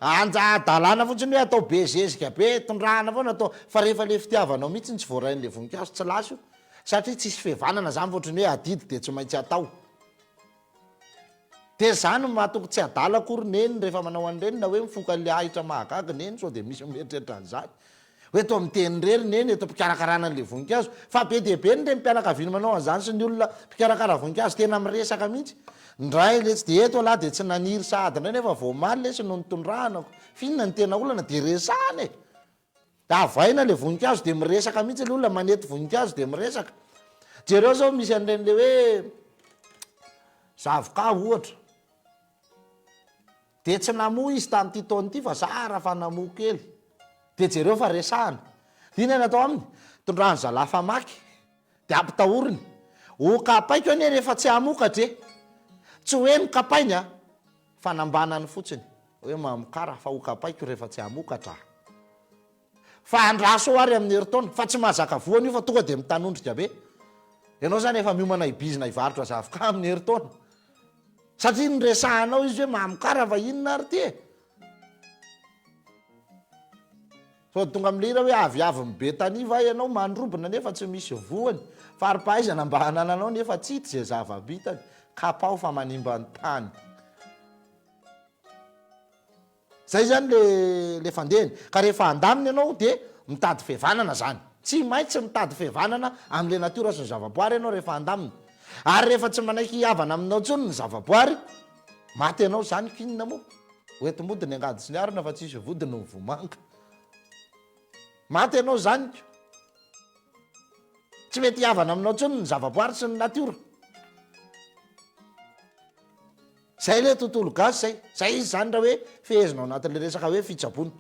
Anja-dalàna fotsiny hoe atao be zezika be tondrahana foana atao fa rehefa le fitiavanao mihitsy tsy voarain'le voninkazo tsy laso satria tsisy fihavanana zany ohatrany hoe adidy dia tsy maintsy atao. Dia zany mahatonga tsy adala akory neny rehefa manao an'ireny na hoe mifoka le ahitra mahagaga neny sao dia misy mieritreritra an'izany hoe eto miteny rery neny eto mpikarakarana an'le voninkazo fa be dia be ny re mpianakaviana manao an'izany sy ny olona mpikarakara voninkazo tena miresaka mihitsy. Ndray le tsy dia eto alahy dia tsy naniry sahady indray nefa voamaly le sy no nitondrahanako finona ny tena olana dia resahana e. Da avaina le voninkazo dia miresaka mihitsy le olona manety voninkazo dia miresaka. Jereo zao misy an'ireny le hoe zavoka ohatra dia tsy namoa izy tamin'ity taona ity fa zara fa namoa kely dia jereo fa resahana. Ina natao aminy tondrahany zalafa maky dia ampitahoriny ho kapaiko ane rehefa tsy hamokatre. Tsy hoe mikapainy fa nambanany fotsiny hoe mamokara fa ho kapaiko rehefa tsy hamokatra. Fa andraso ary amin'ny heritaona fa tsy mahazaka voany io fa tonga dia mitanondrika be. Ianao zany efa miomana ibizina hivarotra zavoka amin'ny heritaona satria nyresahanao izy hoe mamokara fa inona ary ty e. So tonga am'lera hoe aviavy mibe tany va ianao mandrobona nefa tsy misy voany fa ary-pahaizana mba hanananao nefa tsy hita izay zava-bitany kapao fa manimba ny tany. Zay zany le fandehany ka rehefa andaminy ianao dia mitady fihavanana zany tsy maintsy mitady fihavanana amin'le natiora sy ny zavaboary ianao rehefa andamina ary rehefa tsy manaiky havana aminao tsony ny zavaboary maty ianao zany kinona moa oetimody ny angady sy ny arina fa tsisy vodiny ny vomanga maty ianao zany tsy mety havana aminao tsony ny zavaboary sy ny natiora zay le tontolo gasy zay izy zany raha hoe fehezinao anatin'le resaka hoe fitsabony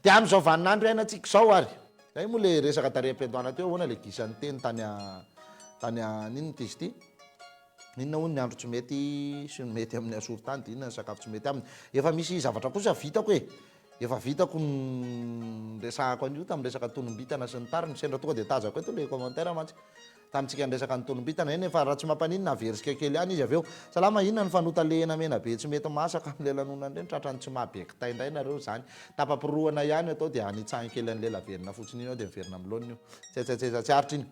de am'izao vaninandro iainantsika zao ary zay moa le resaka taream-piadoana teo hoana le gisan'ny teny tany ninona tizy ty inona hono ny andro tsy mety sy mety amin'ny asorotany de inona ny sakafo tsy mety aminy efa misy zavatra kosa vitako efa vitako ny resahako an'io tamin'ny resaka tolombitana sy ny tariny sendra tonga de tazako eto le commentaire mantsy tamitsika ny resaka ny tolombitana eny efa raha tsy mampaninona aversika kely any izy aveo salama inona ny fanota lehena mena be tsy mety masaka am'le lanonany reny tratrany tsy mahabekitay indray nareo zany tapapiroana ihany atao de anitsahny kely an'le laverina fotsiny iny ao de miverina am'loniny io tsy aritra iny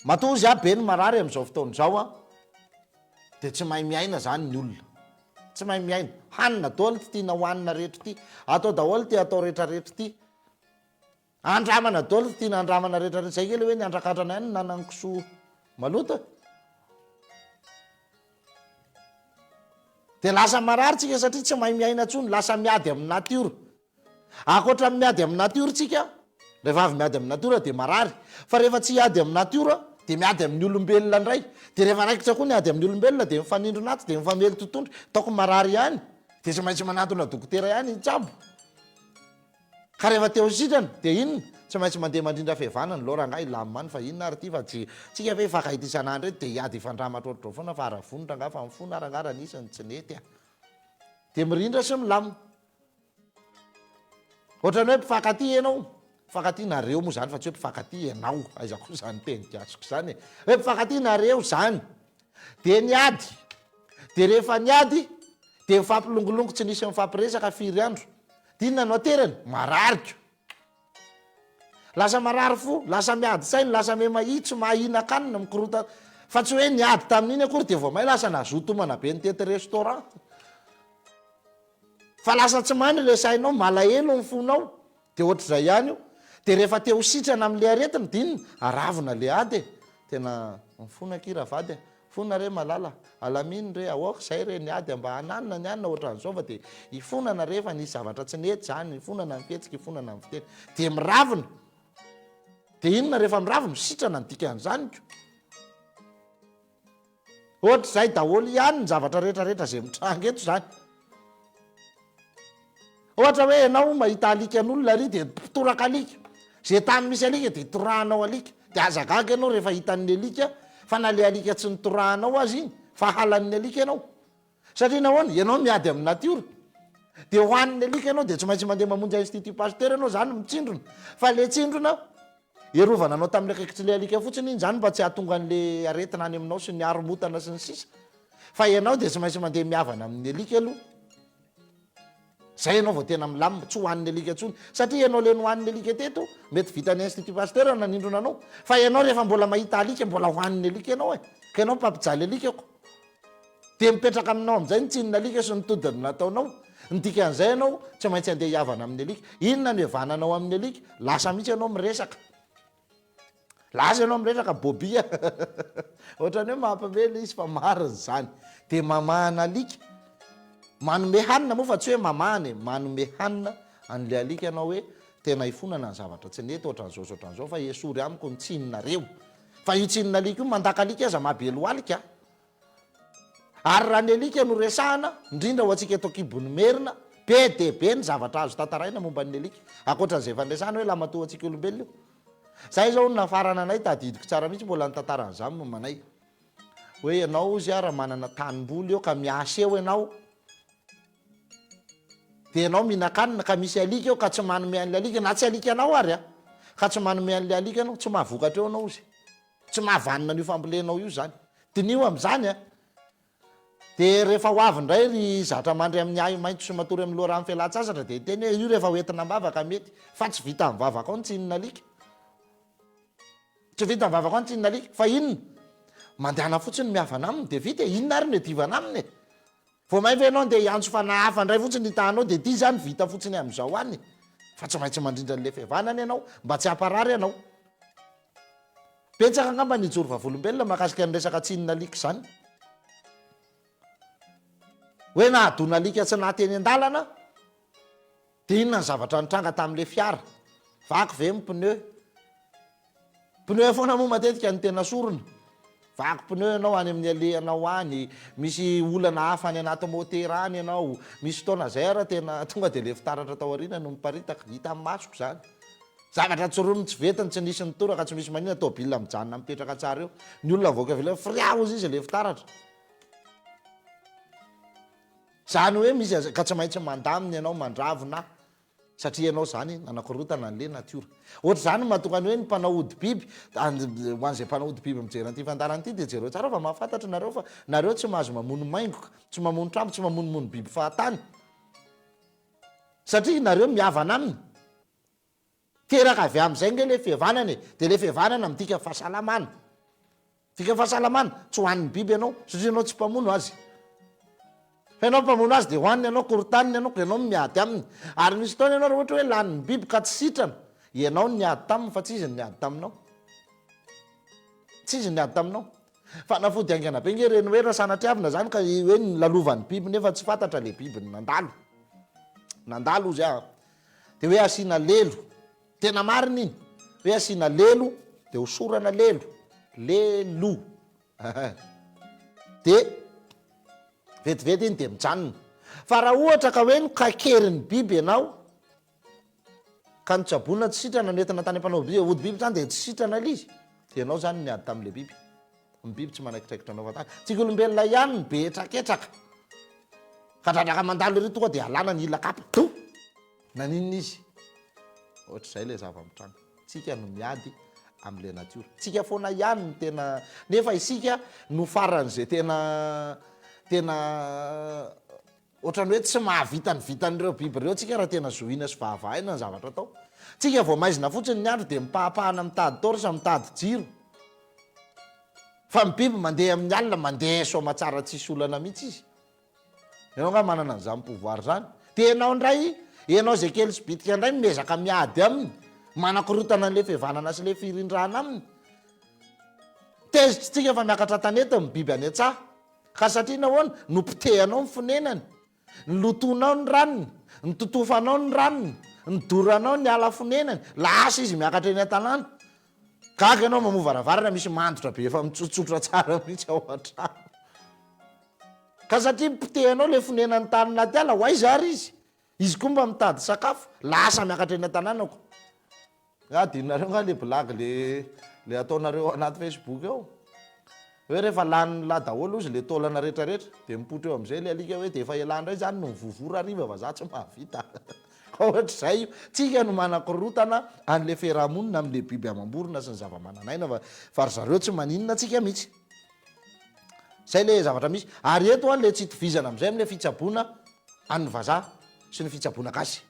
matozy a be ny marary am'izao fotoana zao a de tsy mahay miaina zany ny olona tsy mahay miaina hanina daholo ty tiana hohanina rehetra ty atao daholo ty atao rehetrarehetra ty andramana daholo ty tiana andramana rehetrarehetra zay kely hoe ny andrakatrana ihany nanany kisoa malota de lasa marary tsika satria tsy mahay miaina tsony lasa miady amin'ny natiora akoatra miady amin'ny natiora tsika rehefa avy miady amin'ny natiora de marary fa rehefa tsy iady amin'ny natiora de miady amin'ny olombelona ndray de rehefa raikitra koa ny ady amin'ny olombelona de mifanindro naty de mifamely tontondro taoko marary ihany de tsy maintsy manatona dokotera ihany itsabo ka rehefa teo sitrana de inona tsy maintsy mandeha mandrindra fihavanana lo rangahy lamany fa inona ary ty fa tsy tsika ve fakahita isan'andro ety de hiady ifandramatra foana fa aravonitra nga fa mifona arangarana isany tsy nety de mirindra sy milamina ohatrany hoe mpifankaty ianao mpifankaty nareo moa zany fa tsy hoe mpifankaty ianao aiza koa zany teny gasiko zany hoe mpifankaty nareo zany de niady de rehefa niady de mifampilongolongo tsy nisy mifampiresaka firy andro de inona no aterany marariko lasa marary fo lasa miady sainy lasa me mahitsy mahina-kanina mikorota fa tsy hoe niady tamin'iny akory de vao may lasa nazotomana be nitety restaurant fa lasa tsy many le sainao malahelo ny fonao de ohatr'izay ihany io de rehefa teo sitrana am'le aretina de inona aravina le ady tena mifona kira vady fona re malala alaminy re aoka zay re niady mba hananina ny anina ohatran'izao fa de ifonana rehefa nisy zavatra tsy nety zany ifonana ny fetsika ifonana ny fiteny de miravina de inona rehefa miravina sitrana ny dikan'izanyko ohatr'izay daholo ihany ny zavatra rehetrarehetra zay mitranga eto zany ohatra hoe ianao mahita alikan'olona ary de pitoraka alika zay tany misy alika de torahanao alika de azagaga ianao rehefa hitan'ny alika fa na le alika tsy nitorahanao azy iny fa halan'ny alika ianao satria nahoana ianao miady amin'ny natiora de hoan'ny alika ianao de tsy maintsy mandeha mamonjy institut pasteur ianao zany mitsindrona fa le tsindrona erovana anao tamin'ny akaikitsy le alika fotsiny iny zany mba tsy ahatonga an'le aretina any aminao sy ny aromotana sy ny sisa fa ianao de tsy maintsy mandeha miavana amin'ny alika aloha zay ianao vao tena milamina tsy hoan'ny alika tsony satria ianao le nohoan'ny alika teto mety vitany institut pasteur nanindrona anao fa ianao rehefa mbola mahita alika mbola hoan'ny alika ianao ka ianao mpampijaly alikako de mipetraka aminao am'izay nitsinina alika sy nitodiny nataonao nidikan'izay ianao tsy maintsy andeha hiavana amin'ny alika inona ny evananao amin'ny alika lasa mihitsy ianao miresaka lasa ianao miresaka bobia ohatrany hoe mahampamely izy fa mariny zany de mamahana alika manome hanina moa fa tsy hoe mamahany manome hanina an'le alika ianao hoe tena ifonana ny zavatra tsy nety ohatran'izao sy ohatran'izao fa esory amiko ny tsinonareo fa io tsinona alika io mandaka alika aza mahabelo alika ary raha ny alika no resahana indrindra ho atsika eto kibony merina be de be ny zavatra azo tantaraina momba ny alika akoatran'izay fandraisana hoe lamatoa atsika olombelona io zay zao no nafarana anay tadidiko tsara mihitsy mbola nytantaran'izany momanay hoe ianao zy a raha manana tanimboly eo ka miasa eo ianao de ianao mihinan-kanina ka misy alika eo ka tsy manome an'le alika na tsy alika anao ary ka tsy manome an'le alika anao tsy mahavokatra eo anao zy tsy mahavanina an'io fambolenao io zany de nio am'izany de rehefa ho avy indray ry zatra mandry amin'ny ay mainto sy matory amin'ny loha raha fialan-tsasatra de teny hoe io rehefa hoentina mivavaka mety fa tsy vita mivavaka ao ny tsinona alika tsy vita mivavaka ao ny tsinona alika fa inona mandehana fotsiny miavana aminy de vita inona ary medivana aminy vao may ve anao de hiantso fa nahafa ndray fotsiny hitahanao de ty zany vita fotsiny am'izao any fa tsy maintsy mandrindra n'le fihavanany ianao mba tsy hamparary ianao petsaka angamba ny joro vavolombelona mahakasika ny resaka tsinona alika zany hoe nahadona alika tsy nahateny an-dalana de inona ny zavatra nitranga tamin'le fiara vaky ve pneu foana moa matetika ny tena sorona vaky pneu ianao any amin'ny alehanao any misy olana hafa any anaty motera any ianao misy fotoana zay ara tena tonga de le fitaratra tao aoriana no miparitaka hita amin'ny masoko zany zavatra tsoronony tsy vetiny tsy nisy nitoraka tsy misy manina tobila mijanona mipetraka tsara eo ny olona voaka vile friao izy le fitaratra zany hoe misy ka tsy maintsy mandaminy ianao mandravona satria ianao zany nanakorotana n'le natiora ohatra zany mahatonga ny hoe ny mpanao ody biby hoan'izay mpanao ody biby mijery an'ity fandarana ity de jereo tsara fa mahafantatra nareo fa nareo tsy mahazo mamono maingoka tsy mamono trampo tsy mamonomono biby fahatany satria nareo miavana aminy teraka avy am'izay nge le fihavanany de le fihavanana midika fahasalamana dika fahasalamana tsy hoan'ny biby ianao satria ianao tsy mpamono azy ianao mpamono azy de hoaniny ianao korotaniny ianao ko ianao miady aminy ary misy taona ianao ohatra hoe laniny biby ka tsy sitrana ianao niady taminy fa tsy izy ny niady taminao tsy izy ny niady taminao fa nafody angana be nge reny hoe rasanatriavina zany ka hoe lalovan'ny biby nefa tsy fantatra le biby nandalo izy de hoe asiana lelo tena marina iny hoe asiana lelo de hosorana lelo de vetivety iny de mijanona fa raha ohatra ka hoe nokakerin'ny biby ianao ka nitsabona tsy sitrana nentina tany ampanao ody biby zany de tsy sitrana l izy de ianao zany niady tam'le biby biby tsy manaikitraikitra anao fatany tsika olombelona ihany ny be etraketraka ka dradraka mandalo ry tonga de alana ny ila kapa to naninona izy ohatra zay le zava-mitranga tsika no miady am'le natiora tsika foana ihany ny tena nefa isika no faran'zay tena ohatrany hoe tsy mahavitany vitan'ireo biby reo tsika raha tena zohina sy vahavahina ny zavatra atao tsika vao maizina fotsiny ny andro de mipahapahana mitady torsa mitady jiro fa my biby mandeha amin'ny alina mandeha somatsara tsisy olana mihitsy izy ianao nga manana an'izany pouvoir zany de ianao ndray ianao zay kely sy bitika ndray mezaka miady aminy manakorotana an'le fihavanana sy le firindrana aminy tezitra tsika fa miakatra tanety my biby any antsaha ka satria nahoana nompitehanao ny fonenany ny lotonao ny ranony ny totofanao ny ranony ny doranao ny ala fonenany lasa izy miakatra eny an-tanàna gaga ianao mamovaravarana misy mandotra be efa mitsotsotra tsara mihitsy ao an-trano ka satria mpitehanao le fonenany tany naty ala ho aiza ary izy koa mba mitady sakafo lasa miakatra eny an-tanànako adinareo nga le blagy le ataonareo anaty Facebook eo hoe rehefa lany la daholo izy le taolana rehetrarehetra de mipotro eo am'izay le alika hoe de efa elandray zany no mivovora riva fa za tsy mahavita ohatra zay io tsika no manakorotana an'le fiarahamonina am'le biby amam-borona sy ny zava-mananaina fa ry zareo tsy maninona tsika mihitsy zay le zavatra misy ary eto a le tsy itovizana am'izay am'le fitsaboana an'ny vazaha sy ny fitsaboana gasy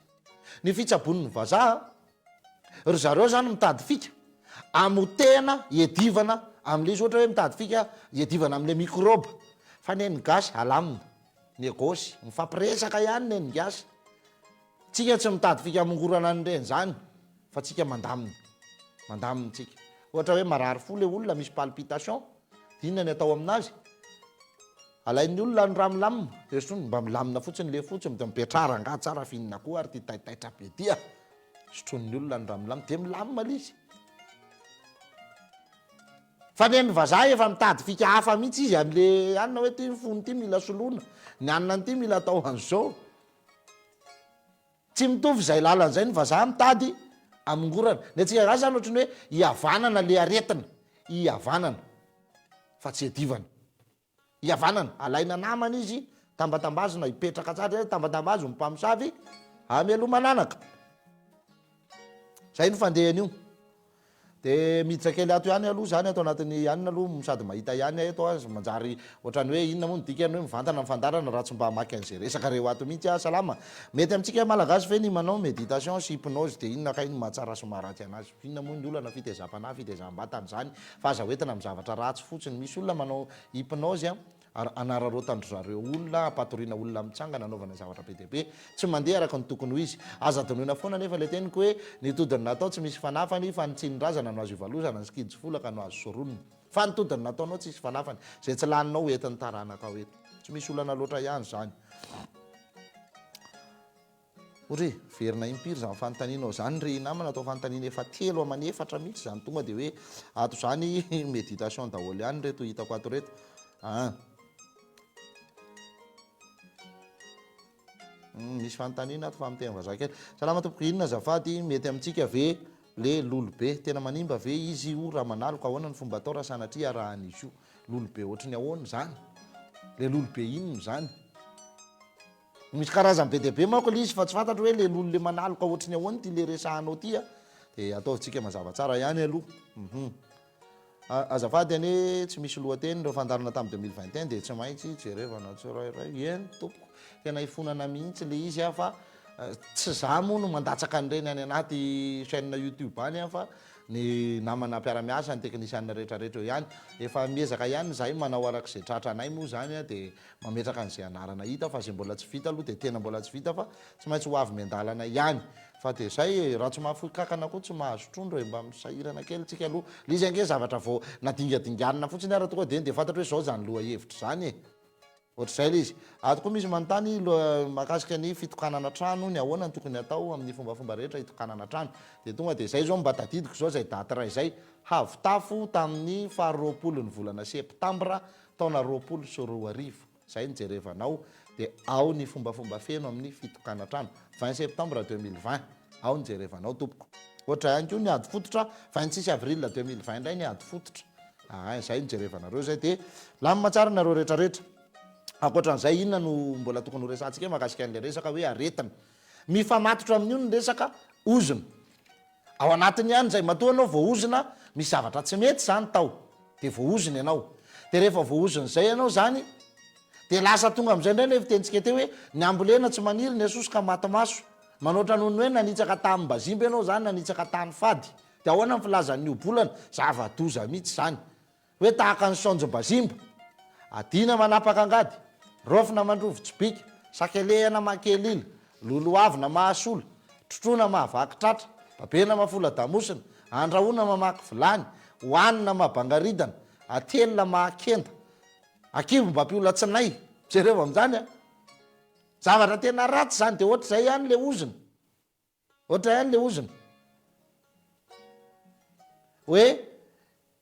ny fitsabon'ny vazaha ry zareo zany mitady fika amotena iedivana am'le izy ohatra hoe mitady fika iedivana am'le microbe fa neny gasy alamina ny egosy mifampiresaka ihany neny gasy tsika tsy mitady fika amongorana an'ireny zany fa tsika mandaminy tsika ohatra hoe marary fo le olona misy palpitation inona ny atao aminazy alain'ny olona ny ramilamina de sotrony mba milamina fotsiny le fotsiny de mipetrara nga tsara fihinana koa ary ty taitaitra be dia sotrony olona ny ramilamina de milamina le izy fa neny vazaha efa mitady fika hafa mihitsy izy am'le anina hoe ty fony ty mila soloana ny anina ny ty mila atao an'izao tsy mitovy zay lalan'izay ny vazaha mitady amongorana ny atsika gasy zany ohatrany hoe iavanana le aretina iavanana fa tsy edivana iavanana alaina namana izy tambatambazona ipetraka tsara tambatambazo mpamosavy amy alomananaka zay no fandehany io de miditra kely ato ihany aloha zany atao anatin'ny anina aloha sady mahita ihany eto azy manjary ohatrany hoe inona moa nodikany hoe mivantana mifandarana raha tsy mba maky an'izay resaka reo ato mihitsy salama mety amintsika malagasy ve ny manao méditation sy hypnose de inona ka iny mahatsara sy maharatsy anazy inona moa ny olana fitezam-panahy fitezam-batany zany fa aza hoentina amin'ny zavatra ratsy fotsiny misy olona manao hypnose anarareo tandrozareo olona apatoriana olona mitsangana anaovana zavatra be deabe tsy mandeha araka ny tokony ho izy aza donoina foana nefa le teniko hoe nitodiny natao tsy misy fanafany fa ny tsinindrazana no azo ivalozana ny skidy folaka no azo soronina fa nitodiny nataonao tsy isy fanafany zay tsy laninao entin'ny taranaka eto tsy misy olana loatra ihany zany ory verina impiry zany fanontanianao zany ry namana atao fanontaniana efa telo amany efatra mihitsy zany tonga dia hoe ato zany méditation daholo ihany reto hitako ato reto misy fanontaniana ato fa amin'ny teny vazaha kely salama tompoko inona azafady mety amintsika ve le lolobe tena manimba ve izy io raha manaloka ahoana ny fomba atao raha sanatria arahan'izy io lolobe ohatrany ahoana zany le lolobe inona zany misy karazany be deabe manko le izy fa tsy fantatro hoe le lolo le manaloka ohatrany ahoana ty le resahanao ty dia ataovitsika mazava tsara ihany aloha azafady ane tsy misy lohateny reo fandarana tamin'ny 2021 dia tsy maintsy jerevana tsirairay eny tompoko tena ifonana mihitsy le izy fa tsy za moa no mandatsaka an'ireny any anaty chaîne YouTube any fa ny namana mpiaramiasa ny teknisianina rehetrarehetra eo ihany efa miezaka ihany zahay manao arak'izay tratra anay moa zany dia mametraka an'izay anarana hita fa zay mbola tsy vita aloha dia tena mbola tsy vita fa tsy maintsy ho avy miandalana ihany fa dia zay raha tsy mahafoy kakana koa tsy mahazo trondro mba misahirana kely tsika aloha le izy ange zavatra vao nadingadinganina fotsiny ara tonga dia dia fantatro hoe zao zany loha hevitra zany ohatr'izay le izy ato koa misy manontany mahakasika ny fitokanana trano ny ahoana ny tokony atao amin'ny fombafomba rehetra hitokanana trano dia tonga dia zay zao mba tadidiko zao zay daty ray zay havitafo tamin'ny faharoapolo ny volana septambra taona 2024 zay ny jerevanao dia ao ny fombafomba feno amin'ny fitokana trano 20 septambra 2020 ao ny jerevanao tompoko ohatra ihany koa ny ady fototra 26 avril 2020 indray ny ady fototra zay ny jerevanareo zay dia lammatsara nareo rehetrarehetra akoatran'izay inona no mbola tokony ho resantsika mahakasika an'ilay resaka hoe aretina mifamatotra amin'io ny resaka ozona ao anatiny ihany zay matoa anao voaozona misy zavatra tsy mety zany tao dia voaozona ianao dia rehefa voaozona zay ianao zany dia lasa tonga amin'izay indray nefa tentsika teo hoe ny ambolena tsy maniry ny asosoka matomaso manoatra nohony hoe nanitsaka tamin'ny bazimba ianao zany nanitsaka tany fady dia ahoana ny filazan'io bolana zava-doza mihitsy zany hoe tahaka ny saonjo-bazimba adina manapaka angady rofina mandrovotsibika sakelehana makelila loloavina mahasola trotrona mahavaky tratra babena mafola damosina andrahona mamaky vilany hoanina mahabangaridana atelina mahakenda akivo mba mpiolna tsinay jereo amin'izany zavatra tena ratsy zany dia ohatra zay ihany le ozona ohatra ihany le ozona hoe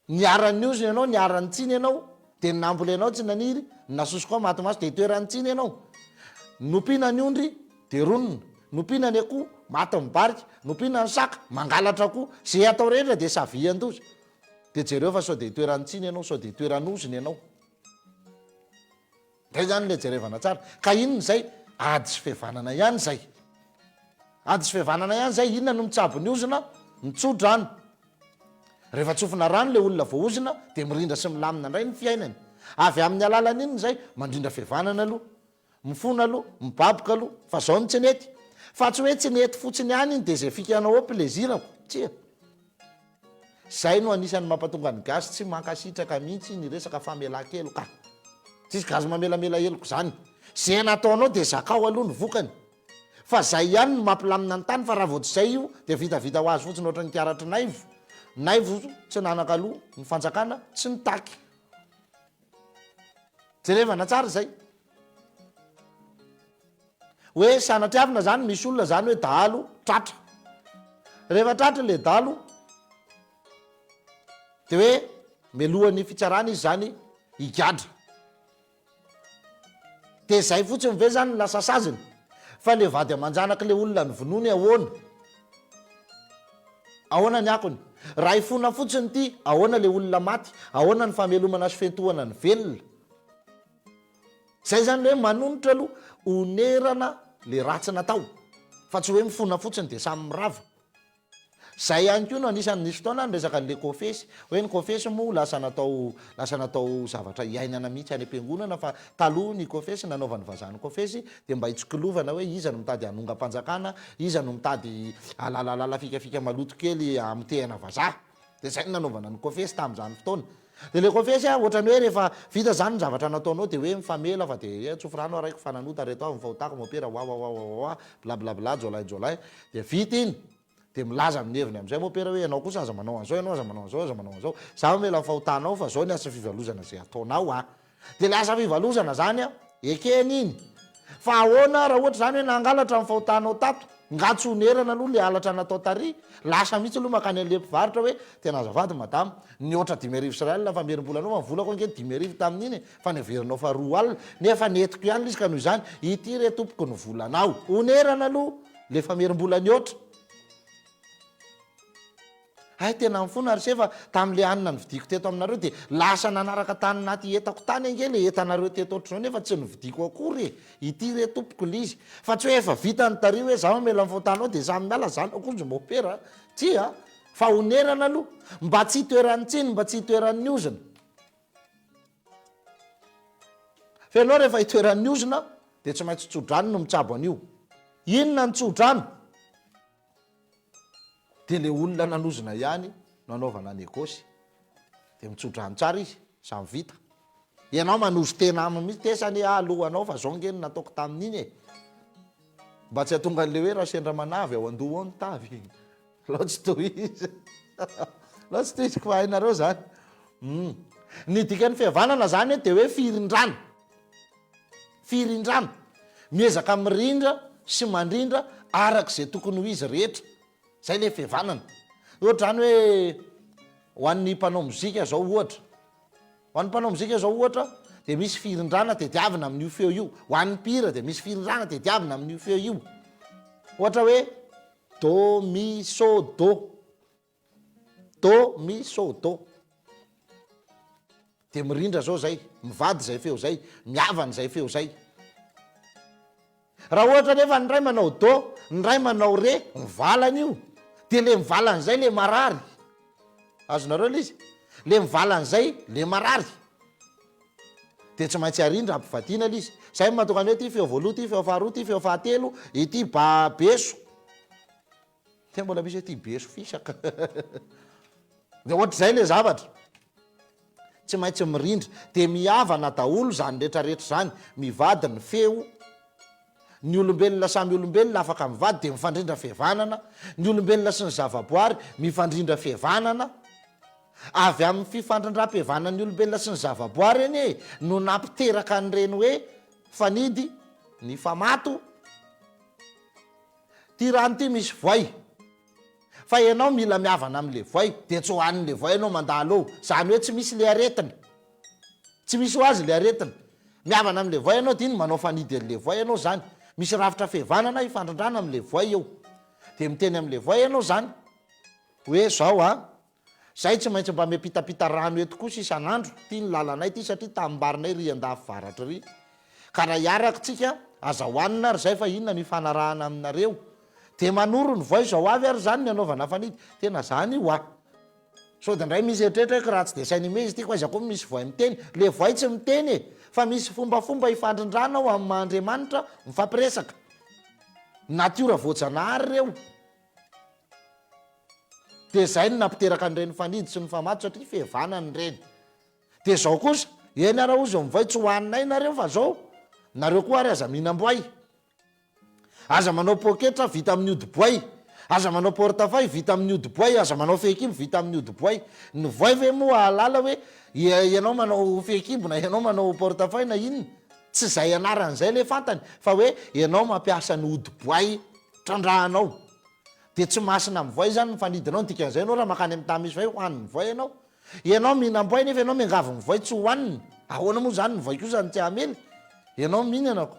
niaran'ny ozona ianao niaran'ny tsiny ianao dia nambolenao tsy naniry nasosokoa matomaso dia itoeran'ny tsiny ianao nompiana ny ondry dia ronona nompiana ny akoho maty mibarika nompiana ny saka mangalatra koa zay atao rehetra dia savian-doza dia jereo fa sao dia itoeran'ny tsiny ianao sao dia itoeran'ny ozona ianao zay zany le jerevana tsara ka inona zay ady sy fihavanana ihany zay ady sy fihavanana ihany zay inona no mitsabo ny ozona mitsotra any rehefa tsofina rano le olona voaozona dia mirindra sy milamina indray ny fiainany avy amin'ny alalany inona zay mandrindra fihavanana aloha mifona aloha mibaboka aloha fa zao ny tsy nety fa tsy hoe tsy nety fotsiny ihany iny dia zay fikanao ao plezirako tsia zay no anisan'ny mampatonga ny gasy tsy mankasitraka mihitsy ny resaka famelan-kelo ka tsisy gazy mamelamela eloko zany zay nataonao dia zakao aloha ny vokany fa zay ihany no mampilamina ny tany fa raha voatsy zay io dia vitavita ho azy fotsiny ohatra ny tiaratry naivo tsy nanaka aloha ny fanjakana tsy nitaky jerevana tsara zay hoe sanatriavina zany misy olona zany hoe dahalo tratra rehefa tratra le dahalo dia hoe melohan'ny fitsarana izy zany higadra dia zay fotsiny ve zany lasa saziny fa le vady aman-janaka le olona ny vonony ahoana ny akony raha ifona fotsiny ty ahoana le olona maty ahoana ny famelomana sy fentohana ny velona zay zany hoe manonotra aloha onerana le ratsy natao fa tsy hoe mifona fotsiny dia samy mirava zay ihany koa no anisan'ny nisy fotoana ny resaka n'le kofesy hoe ny kofesy moa lasa natao zavatra iainana mihitsy any am-piangonana fa taloha ny kofesy nanaovan'ny vazahany kofesy dia mba hitsokilovana hoe iza no mitady hanonga-mpanjakana iza no mitady alalalala fikafika maloto kely amin'ny tehana vazaha dia zay no nanaovana ny kofesy tamin'izany fotoana de le confesy ohatrany hoe rehefa vita zany ny zavatra nataonao de hoe mifamela fa de tsofrano araiky fananota reto avy mifahotako mopera wa blablabla jolay de vita iny de milaza amin'ny heviny am'izay mopera hoe ianao kosa aza manao an'zao ianao aza manao an'zao aza manao an'zao za mela mifahotanao fa zao ny asa fivalozana zay ataonao de le asa fivalozana zany ekeny iny fa ahoana raha ohatra zany hoe nangalatra amin'ny fahotanao tato ngatsonerana aloha le alatra natao tary lasa mihitsy aloha makany an'le mpivarotra hoe tena azavady madama ny oatra 5,000 Israel fa merim-bolanao mivolako ange 5,000 tamin'iny fa neverinao fa 2 alina nefa netiko ihany izy ka noho izany ity re tompoko ny volanao onerana aloha le fa merim-bolany oatra ay tena mifona ary sefa tam'le anina nividiko teto aminareo de lasa nanaraka tany naty etako tany ange le etanareo teto ohatr'zao nefa tsy nividiko akory ity re tompoko le izy fa tsy hoe efa vita ny tary hoe za mela mifahotanao de za miala zany akonjo mopera tya fa onerana aloha mba tsy toeran'ny tsiny mba tsy toeran'ny ozina fa ianao rehefa hitoeran'ny ozina de tsy maintsy tsodrano no mitsabo an'io inona ny tsodrano de le olona nanozona ihany nanaovana negosy de mitsodrano tsara izy samy vita ianao manozo tena amy mihitsy tesany alohanao fa zao ngeny nataoko tamin'iny mba tsy atonga an'le hoe raha sendra manavy ao andoha ao ny tavy loatsy toy izy loatsy toy izy ko hainareo zany ny dikany fihavanana zany de hoe firindrano miezaka mirindra sy mandrindra arak'izay tokony ho izy rehetra zay le fihavanana ohatra zany hoe hoan'ny mpanao mozika zao ohatra hoan'ny mpanao mozika zao ohatra de misy firindrana de diavina amin'io feo io hoan'ny mpihira de misy firindrana de diavina amin'io feo io ohatra hoe do mi so do de mirindra zao zay mivady zay feo zay miavana zay feo zay raha ohatra nefa ny ray manao do ny ray manao re mivalana io de le mivalan'zay le marary azonareo le izy le mivalan'zay le marary de tsy maintsy arindra ampivadina le izy zay mahatokany hoe ty feo voaloha ty feo faharoa ty feo fahatelo ity beso te mbola misy hoe ty beso fisaka de ohatra zay le zavatra tsy maintsy mirindra de miavana daholo zany rehetrarehetra zany mivady ny feo ny olombelona samy olombelona afaka mivady de mifandrindra fihavanana ny olombelona sy ny zavaboary mifandrindra fihavanana avy amin'ny fifandrindram-pihavanany olombelona sy ny zavaboary eny no nampiteraka an'ireny hoe fanidy ny famato ty rano ty misy voay fa ianao mila miavana am'le voay de tsy hoanin'le voay ianao mandalo eo zany hoe tsy misy le aretina tsy misy ho azy le aretina miavana am'le voay ianao de iny manao fanidy an'le voay ianao zany misy ravitra fihavanana ifandrindrana am'le voay eo de miteny am'le voay ianao zany hoe zao zay tsy maintsy mba mepitapita rano eto kosa isan'andro ty ny lalanay ty satria tamimbarinay ry andafy varatra ry ka raha iarakytsika aza hoanina ary zay fa inona mifanarahana aminareo de manoro ny voay zao avy ary zany ny anaovana fanidy tena zany io so de ndray misy eritretra hoe raha tsy de sainy me izy ty ko aiza koa misy voay miteny le voay tsy miteny fa misy fombafomba ifandrindrana ao amin'ny mahandriamanitra mifampiresaka natiora voajanahary reo de zay ny nampiteraka an'ireny fanidy sy ny famato satria fihavanany reny de zao kosa eny ara ozy mivoay tsy hoaninay nareo fa zao nareo koa ary aza mihinam-boay aza manao poketra vita amin'ny odi-boay aza manao portefeuille vita amin'ny odi-boay aza manao fehikimbo vita amin'ny odi-boay ny voay ve moa alala hoe ianao manao fehikimbo na ianao manao portefeuille na inona tsy zay anaran'zay le fantany fa hoe ianao mampiasa ny odi-boay trandrahanao de tsy masina amin'ny voay zany mifanidinao dikan'izay anao raha makany amin'ny tamisy vai hoaniny voay ianao mihinam-boay nefa ianao miangavy ny voay tsy hoaniny ahoana moa zany ny voay kosa ny tsy amely ianao mihinanako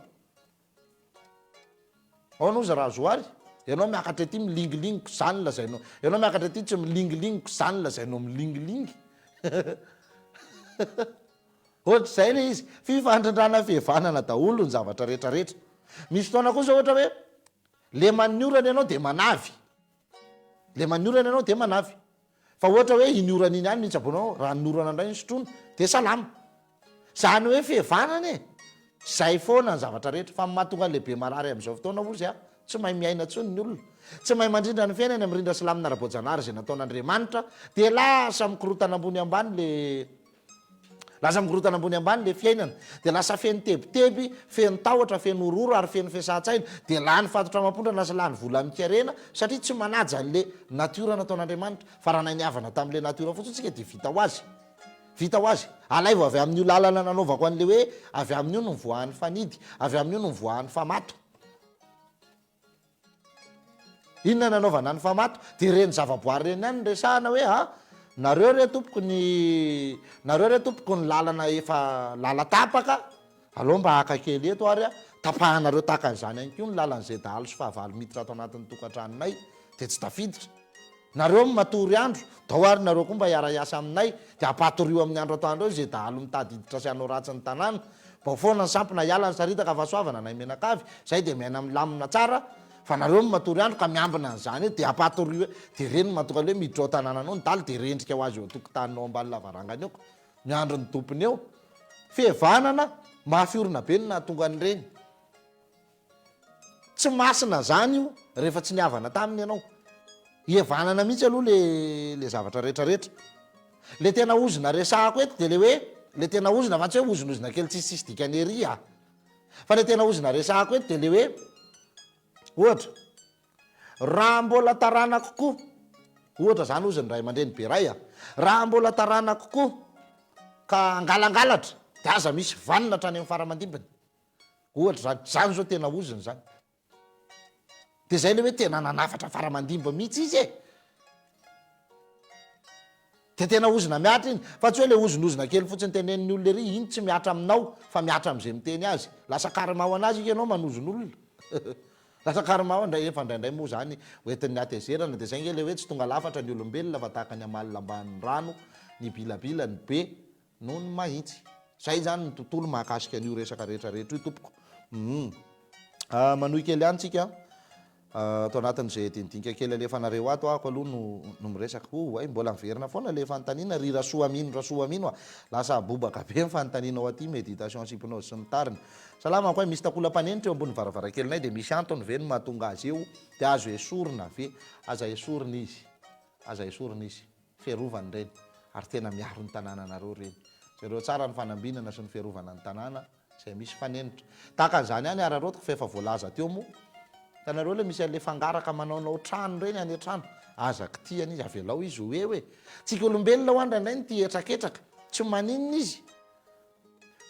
ao noza raha zoary ianao miakatra ty milingilingiko zany lazainao ianao miakatra ty tsy milingilingiko zany lazainao milingilingy ohatra zay le izy fifandrindrana fihavanana daholo ny zavatra rehetrarehetra misy fotoana kosa ohatra hoe le maniorana ianao de manavy le maniorana ianao de manavy fa ohatra hoe iniorana iny any mihitsabonao raha niorana indray ny sotrona de salama zany hoe fihavanana zay foana ny zavatra rehetra fa mahatonga lehibe marary am'izao fotoana ozy tsy mahay miaina tsony ny olona tsy mahay mandrindra ny fiainany amrindra salamina ara-boajanahary zay nataon'andriamanitra de lasa mikorotana ambony ambany lasa mikorotana ambony ambany le fiainana dia lasa feno tebiteby feno tahotra feno ororo ary feno fiasan-tsaina dia lany fatotra mampondra lasa lany vola mikarena satria tsy manaja an'le natiora nataon'Andriamanitra fa raha niavana tamin'le natiora fotsiny tsika dia vita ho azy alay vo avy amin'io lalana nanaovako an'le hoe avy amin'io no mivoahan'ny fanidy avy amin'io no mivoahan'ny famato inona nanaovana ny famato dia reny zavaboary reny ihany resahana hoe nareo re tompoko ny lalana efa lalatapaka aloha mba haka kely eto ary tapahanareo tahaka an'izany ihany koa ny lalan'izay dahalo sy fahavalo miditra ato anatin'ny tokantranonay dia tsy tafiditra nareo matory andro dao ary nareo koa mba hiara-iasa aminay dia apatorio amin'ny andro atoandro eo izay dahalo mitady hiditra sy hanao ratsy ny tanàna mba foana ny sampona hiala ny saritaka fa soavana nay menakavy zay dia miaina milamina tsara fa nareo matory andro ka miambina an'izany dia apatorio dia reny matonga hoe miditra ao tanànanao ny daly dia rendrika ho azy eo tokotaninao ambany lavarangana eo miandro ny tompony eo fihevanana mahafiorina be ny nahatonga an'ireny tsy masina zany io rehefa tsy niavana taminy ianao ievanana mihitsy aloha le zavatra rehetrarehetra le tena ozina resahako eto dia le hoe le tena ozina fa tsy hoe ozinozina kely tsisy dikany ery fa le tena ozina resahako eto dia le hoe ohatra raha mbola tarana kokoa ohatra zany oziny ray aman-dreny be ray raha mbola tarana kokoa ka angalangalatra dia aza misy vanina hatrany amin'ny faramandimbany ohatra zany zao tena oziny zany dia zay le hoe tena nanafatra faramandimba mihitsy izy dia tena ozina miatra iny fa tsy hoe le ozinozina kely fotsiny tenenin'ny olona ery iny tsy miatra aminao fa miatra amin'izay miteny azy lasa karimao anazy ianao manozon'olona lasa karimao efa indraindray moa zany hoentin'ny atezerana dia zay nge le hoe tsy tonga lafatra ny olombelona fa tahaka ny amalina amban'ny rano ny bilabila ny be no ny mahitsy zay zany ny tontolo mahakasika an'io resaka rehetrarehetra io tompoko manohy kely anytsika atao anatin'izay dindinika kely alefanareo ato ako aloha no miresaka ay mbola miverina foana le fanontaniana ry rasoamino lasa abobaka be mifanontaniana ao aty méditation sypnose sy ny tariny salama koa misy takolam-panenitra eo ambony varavarakelinay dia misy antony ve no mahatonga azy eo dia azo esorina ve aza esorina izy fiarovany reny ary tena miaro ny tanànanareo reny zareo tsara ny fanambinana sy ny fiarovana ny tanàna zay misy fanenitra tahaka an'izany any ararotiko fa efa voalaza teo moa tanareo le misy an'le fangaraka manaonao trano reny any trano azaka tiany izy avelao izy hoe tsika olombelona ho andranay ny ty etraketraka tsy maninona izy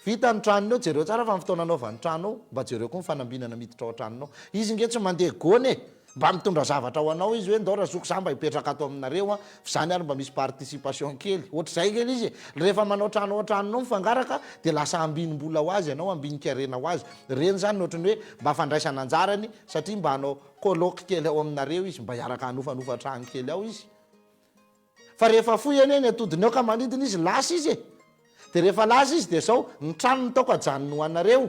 vita ny tranonao jereo tsara fa mifotona anaovany tranao mba jereo koa mifanambinana miditra ao tranonao izy nge tsy mandeha gony mba mitondra zavatra ho anao izy hoe ndao razoko za mba hipetraka ato aminareo zany ary mba misy participation kely ohatr'izay kely izy rehefa manao trano ao tranonao mifangaraka dia lasa ambinim-bola ho azy ianao ambinikarena ho azy reny zany ohatrany hoe mba fandraisana anjarany satria mba hanao koloky kely ao aminareo izy mba hiaraka hanofanofa trano kely ao izy fa rehefa foy eny atodiny ao ka manidina izy lasa izy dia rehefa lasa izy dia zao ny trano ny taoko ajanony ho anareo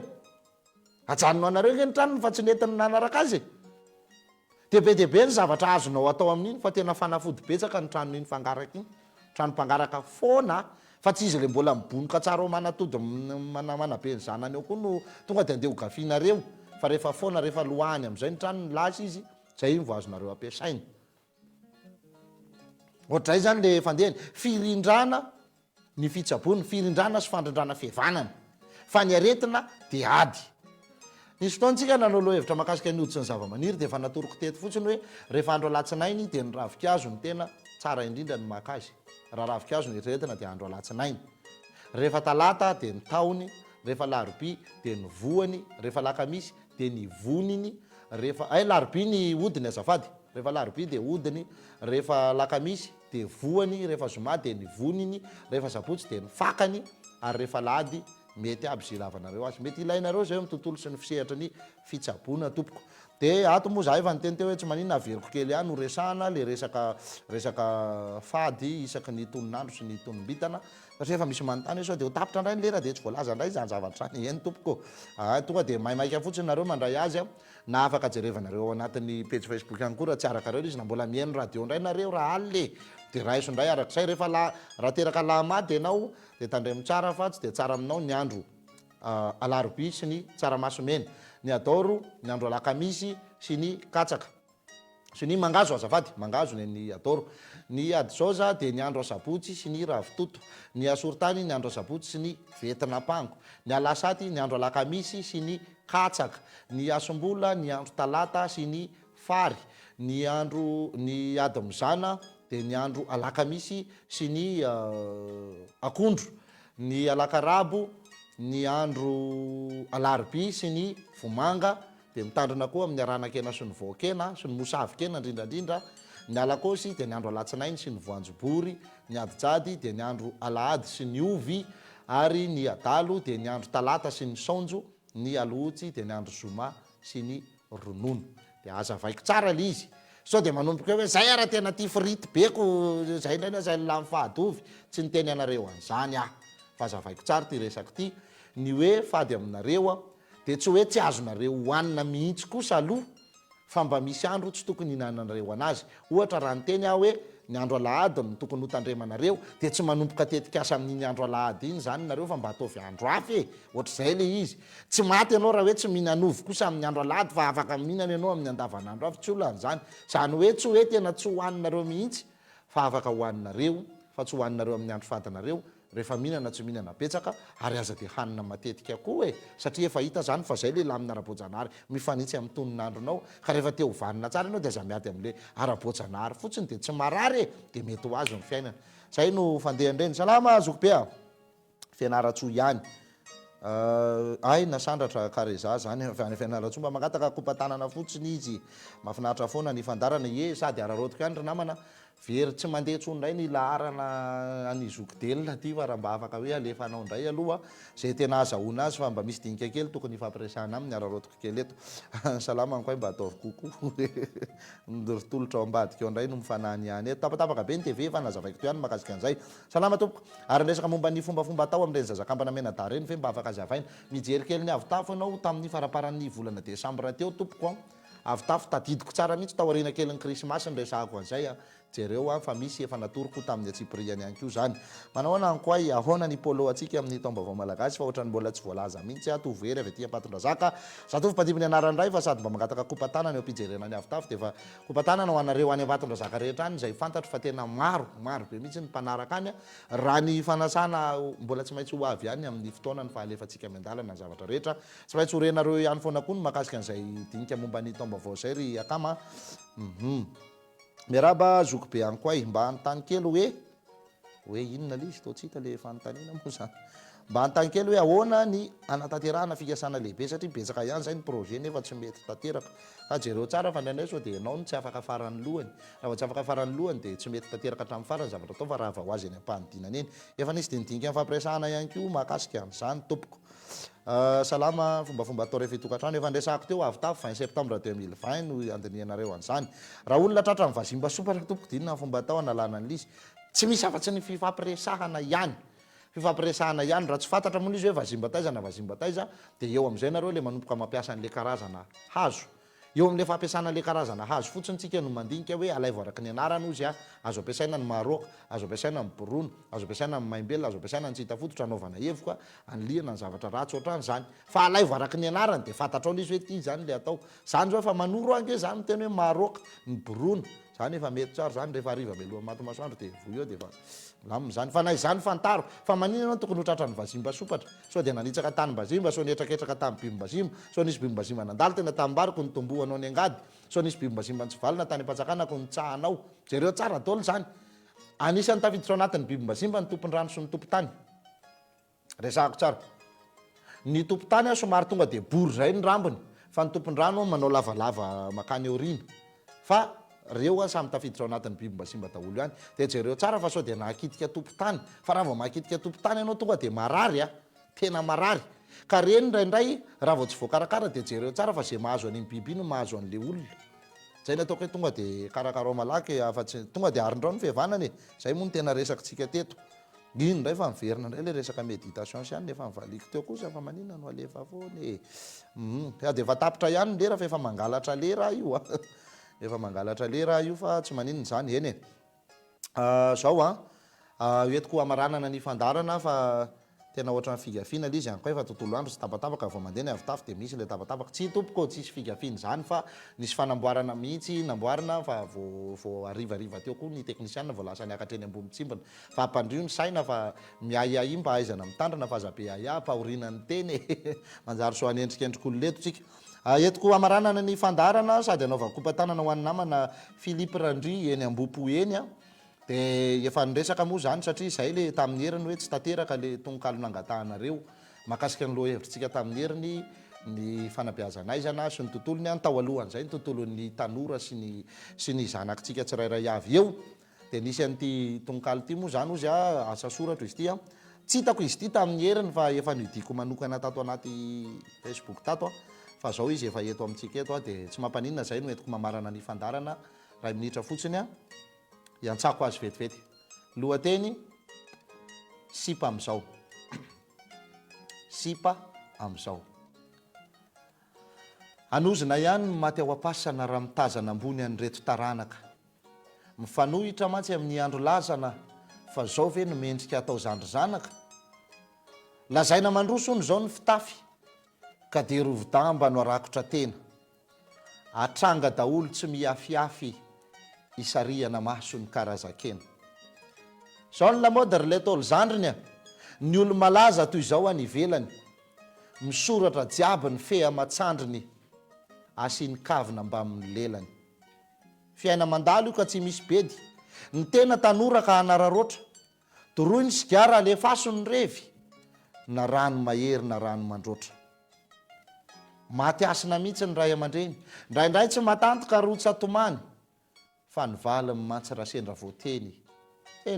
nge ny tranony fa tsy netiny nanaraka azy be ny zavatra azonao atao amin'iny fa tena fanafody betsaka ny tranon'iny fangaraka iny tranom-pangaraka foana fa tsy izy le mbola mibonoka tsara ao manatody manabe ny zanany eo koa no tonga dia andeha ho gafinareo fa rehefa foana rehefa loahany amin'izay ny tranony lasa izy zay iny vo azonareo ampiasainy ohatr'izay zany le fandehany firindrana ny fitsabony firindrana sy fandrindrana fihevanana fa ny aretina dia ady nisy fotoantsika nanao lohevitra mahakasika ny hoditsy ny zavamaniry dia efa natoroko teto fotsiny hoe rehefa andro alatsinainy dia ny ravikazo ny tena tsara indrindra ny maka azy raha ravikazo ny eritreretina dia andro alatsinainy rehefa talata dia ny taony rehefa larobia dia ny voany rehefa lakamisy dia ny voniny rehefa larobia ny odiny azafady rehefa larobia dia odiny rehefa lakamisy dia voany rehefa zoma dia ny voniny rehefa sabotsy dia ny fakany ary rehefa lady mety aby zay lavanareo azy mety ilainareo zay mitontolo sy ny fisehatra ny fitsabona tompoko dia ato moa za efa nyteny teo hoe tsy maninona averiko kely ihany no resahana le resaka fady isaky ny toninandro sy ny tonimbitana satria efa misy manontany hoe sao dia ho tapitra indray ny lera dia tsy voalaza indray zany zavatra any eny tompoko tonga dia maimaika fotsiny nareo mandray azy na afaka jerevanareo ao anatin'ny page Facebook ihany koa raha tsy araka reo izy na mbola mihaino radio indray nareo raha aly dia raiso indray arak'izay rehefa raha teraka lahamady ianao dia tandremo tsara fa tsy dia tsara aminao ny andro alarobia sy ny tsaramasomeny ny adoro ny andro alakamisy sy ny katsaka sy ny mangazo azafady mangazo ny atoro ny adisoza dia ny andro asabotsy sy ny ravitoto ny asortany ny andro asabotsy sy ny vetinampango ny alasaty ny andro alakamisy sy ny katsaka ny asombola ny andro talata sy ny fary ny andro ny ady mizana dia ny andro alakamisy sy ny akondro ny alakarabo ny andro alarby sy ny vomanga dia mitandrina koa amin'ny aranakena sy ny voakena sy ny mosavikena indrindrandrindra ny alakosy dia ny andro alatsinainy sy ny voanjobory ny adijady dia ny andro alahady sy ny ovy ary ny adalo dia ny andro talata sy ny saonjo ny alotsy dia ny andro zoma sy ny ronono dia aza vaiko tsara le izy sao dia manomboka hoe zay ara tena ty frity beko zay indray zay lamy fahadovy tsy ny teny anareo an'izany fa aza vaiko tsara ty resaka ty ny hoe fady aminareo dia tsy hoe tsy azonareo hoanina mihitsy kosa aloha fa mba misy andro tsy tokony hinananareo anazy ohatra raha nyteny aho hoe ny andro alahady no tokony hotandremanareo dia tsy manomboka tetikasa amin'iny andro alahady iny zany nareo fa mba ataovy andro hafa ohatr'izay le izy tsy maty ianao raha hoe tsy mihinanovo kosa amin'ny andro alahady fa afaka mihinana ianao amin'ny andavanandro hafa tsy olan'izany zany hoe tsy hoe tena tsy hohaninareo mihitsy fa afaka hohaninareo fa tsy hohaninareo amin'ny andro fadanareo rehefa mihinana tsy mihinana betsaka ary aza dia hanina matetika koa satria efa hita zany fa zay le lamina ara-boajanahary mifanitsy amin'ny toninandronao ka rehefa te hovanina tsara ianao dia aza miady amin'le ara-boajanahary fotsiny dia tsy marary dia mety ho azo ny fiainana zay no fandehandreny salama zokobe fianaratsoa ihany ay nasandratra kareza zany any fianaratsoa mba mangataka kopatanana fotsiny izy mahafinaritra foana ny fandarana sady ararotiko ihany ry namana very tsy mandeha tsondray ny laharana anyzokodelina ty fa raha mba afaka hoe alefanao ndray aloha zay tena azahoana azy fa mba misy dinika kely tokony ifampiresahana aminy ararotiko kely eto salama koa mba ataovy kokoa nrotolotra ao ambadika eo ndray no mifanany ihany eto tapatapaka be ny tv fa nazavaiko to ihany makasika an'izay salama tompoko ary resaka momba ny fombafomba atao amin'ireny zazakambana menada reny fe mba afaka azavaina mijery kely ny avitafo ianao tamin'ny faraparan'ny volana desambra teo tompoko avitafo tadidiko tsara mihitsy tao arina kely ny krismasy ny resahako an'izay jereo fa misy efa natoroko tamin'ny atsipriany ihany koa zany manahoana ankoa ahoana ny polo atsika amin'ny taom-baovao malagasy fa ohatrany mbola tsy voalaza mihitsy tovery avy aty Ampatondrazaka zatovy mpadiminy anarany ray fa sady mba mangataka kopatanana eo ampijerena ny avitafo dia fa kopatanana ho anareo any Ampatondrazaka rehetra any zay fantatro fa tena maro be mihitsy ny mpanaraka any raha ny fanasana mbola tsy maintsy ho avy ihany amin'ny fotoana ny fahalefatsika miandalana ny zavatra rehetra tsy maintsy horenareo ihany foana koa no makasika an'izay dinika momba ny taom-baovao zay ry akama miaraba zoko be any koa mba anontany kely hoe inona le izy to tsy hita le fanontaniana moa zany mba anontany kely hoe ahoana ny anatanterahana fikasana lehibe satria betsaka ihany zay ny projet nefa tsy mety tanteraka ka jereo tsara fa ndraindray sao dia ianao no tsy afaka farany lohany raha tsy afaka farany lohany dia tsy mety tanteraka hatramin'ny farany zavatra atao fa raha va ho azy any ampanidinana eny efa nisy dinidinka ny fampiresahana ihany koa mahakasika an'izany tompoko salama fombafomba atao rehefa itokantrano efa ndresako teo avitafo 20 septembre 2020 no andinianareo an'izany raha olona tratra ny vazimba sopatra tompoko dinina fomba atao analana an'lizy tsy misy afa-tsy ny fifampiresahana ihany raha tsy fantatra moa izy hoe vazimba taiza dia eo amin'izay nareo le manomboka mampiasa an'le karazana hazo eo amin'le fampiasana le karazana hazo fotsiny tsika no mandinika hoe alaivo araky ny anarana ozy azo ampiasaina ny maroka azo ampiasaina ny borono azo ampiasaina ny maimbelona azo ampiasaina ny tsita fototra anaovana evoka anliana ny zavatra ratsy ohatran'izany fa alaivo araky ny anarany dia fantatrao izy hoe ty zany le atao zany zao efa manoro ange zany miteny hoe maroka ny borono zany efa mety tsara zany rehefa ariva meloha maty masoandro dia voy eo dia fa lamizany fa na izany fantaro fa manina anao tokony ho tratra ny vazimba sopatra sao dia nanitsaka tany-bazimba sao nietraketraka tamin'ny bimbazimba sao nisy bimbazimba nandalo tena tambariko ny tombohanao ny angady sao nisy bimbazimba tsy valina tany am-patsakanako ny tsahanao jereo tsara dolo zany anisan'ny tafiditra ao anatin'ny bimbazimba ny tompondrano sy ny tompotany resahako tsara ny tompotany somary tonga dia bory zay ny rambony fa ny tompondrano manao lavalava makany orina fa reo samy tafiditra ao anatin'ny bimbazimba daholo ihany dia jereo tsara fa sao dia nahakitika tompotany fa raha vao mahakitika tompotany ianao tonga dia marary tena marary ka reny indraindray raha vao tsy voakarakara dia jereo tsara fa zay mahazo an'iny biby iny mahazo an'le olona zay ny ataoko hoe tonga dia karakarao malaky afa-tsy tonga dia arindrao ny fihavanany zay moa no tena resakitsika teto iny ndray fa miverina indray le resaka méditation sy ihany nefa mivaliko teo kosa fa manina no alefa foany dia efa tapitra ihany lera fa efa mangalatra lera io efa mangalatra lera io fa tsy maninona zany eny zao hoentiko amaranana ny fandarana fa tena ohatrany figafina l izy any koa efa tontolo andro sy tapatapaka vao mandeha ny avitafy dia misy le tapatapaka tsy tompoko tsisy figafiny zany fa nisy fanamboarana mihitsy namboarina fa vao arivariva teo koa ny teknisiana vao lasa niakatra eny ambony tsimbona fa ampandrio ny saina fa miahiahy mba aizana mitandrina fa azabe ahiahy mpahorinany teny manjary so anendrikendrik'ololeto tsika etiko amaranana ny fandarana sady anaovana kopatanana ho any namana Philippe Randry eny Ambopo eny a dia efa niresaka moa zany satria izay le tamin'ny heriny hoe tsy tanteraka le tononkalo nangatahanareo makasika ny lohahevitritsika tamin'ny heriny ny fanabeazanaizana sy ny tontolony any tao alohany zay ny tontolon'ny tanora sy ny zanakitsika tsirairay avy eo dia nisy an'ity tononkalo ity moa zany ozy asa soratra izy ity a tsy hitako izy ity tamin'ny heriny fa efa nidiko manokana tato anaty Facebook tato fa zao izy efa eto amintsika eto dia tsy mampaninona zay no entiko mamarana ny fandarana 2 minitra fotsiny a iantsako azy vetivety lohateny sipa am'izao sipa am'izao anozina ihany maty ao am-pasana raha mitazana ambony anyreto taranaka mifanohitra mantsy amin'ny andro lazana fa zao ve no mendrika atao zandry zanaka lazaina mandrosony zao ny fitafy ka dia rovidamba no arakotra tena atranga daholo tsy miafiafy isariana maso ny karazakena zao ny lamode ry le tolo zandriny a ny olo malaza toy izao any ivelany misoratra jiaby ny feha matsandriny asiany kavina mba amin'ny lelany fiaina mandalo io ka tsy misy bedy ny tena tanora ka hanararoatra toroy ny sigara alefaso ny revy na rano mahery na rano mandroatra maty asina mihitsy ny ray aman-dreny ndraindray tsy matantoka rotsatomany fa nivaly mantsy raha sendra voateny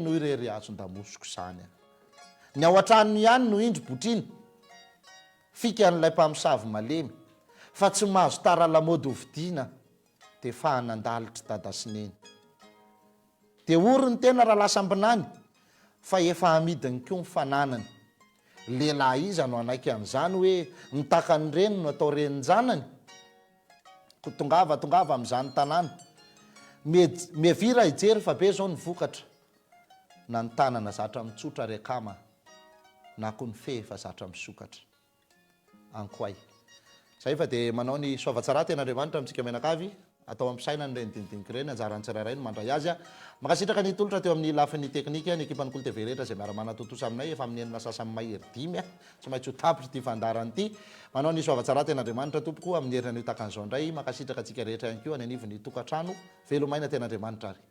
noho irery azon-damosiko zany ny ao an-tranony ihany no indry botriny fika n'ilay mpamosavy malemy fa tsy mahazo tara lamody hovidiana dia fahanandalitry dadasineny dia ory ny tena raha lasambinany fa efa hamidiny koa ny fananany lehilahy iza no anaiky an'izany hoe mitakany reny no atao renin-janany tongava amin'izany tanàna mevira ijery fa be zao ny vokatra na ny tanana zatra mitsotra rekama na koa ny fe fa zatra misokatra ankoay zay fa dia manao ny soavatsara ten'Andriamanitra amintsika menakavy atao ampisaina ny reny dinidinika ireny anjarany tsirairay no mandray azy a makasitraka ny tolotra teo amin'ny lafin'ny teknika ny ekipan'ny kolo TV rehetra izay miara-mana totosa aminay efa amin'ny enina sasany mahery 5 tsy maintsy ho tapitra ity fandarany ity manao ny soavatsara ten'Andriamanitra tompoko amin'ny herinan'io takan'izao indray makasitraka antsika rehetra ihany koa any anivon'ny tokantrano velomaina ten'Andriamanitra ary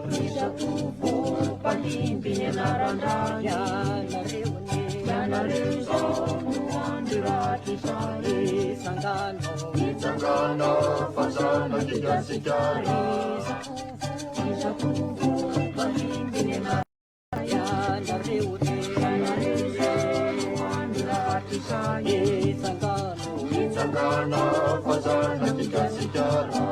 Izatovo palimby ny anaran-drany ianareo zao no andiratra izany itsangana fazana kikasikara izatovo palimby ny anaran-drany ianareo zao no andiratra izany itsangana fazana kikasikara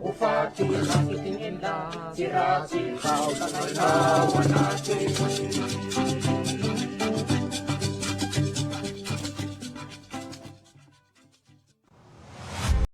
Ufati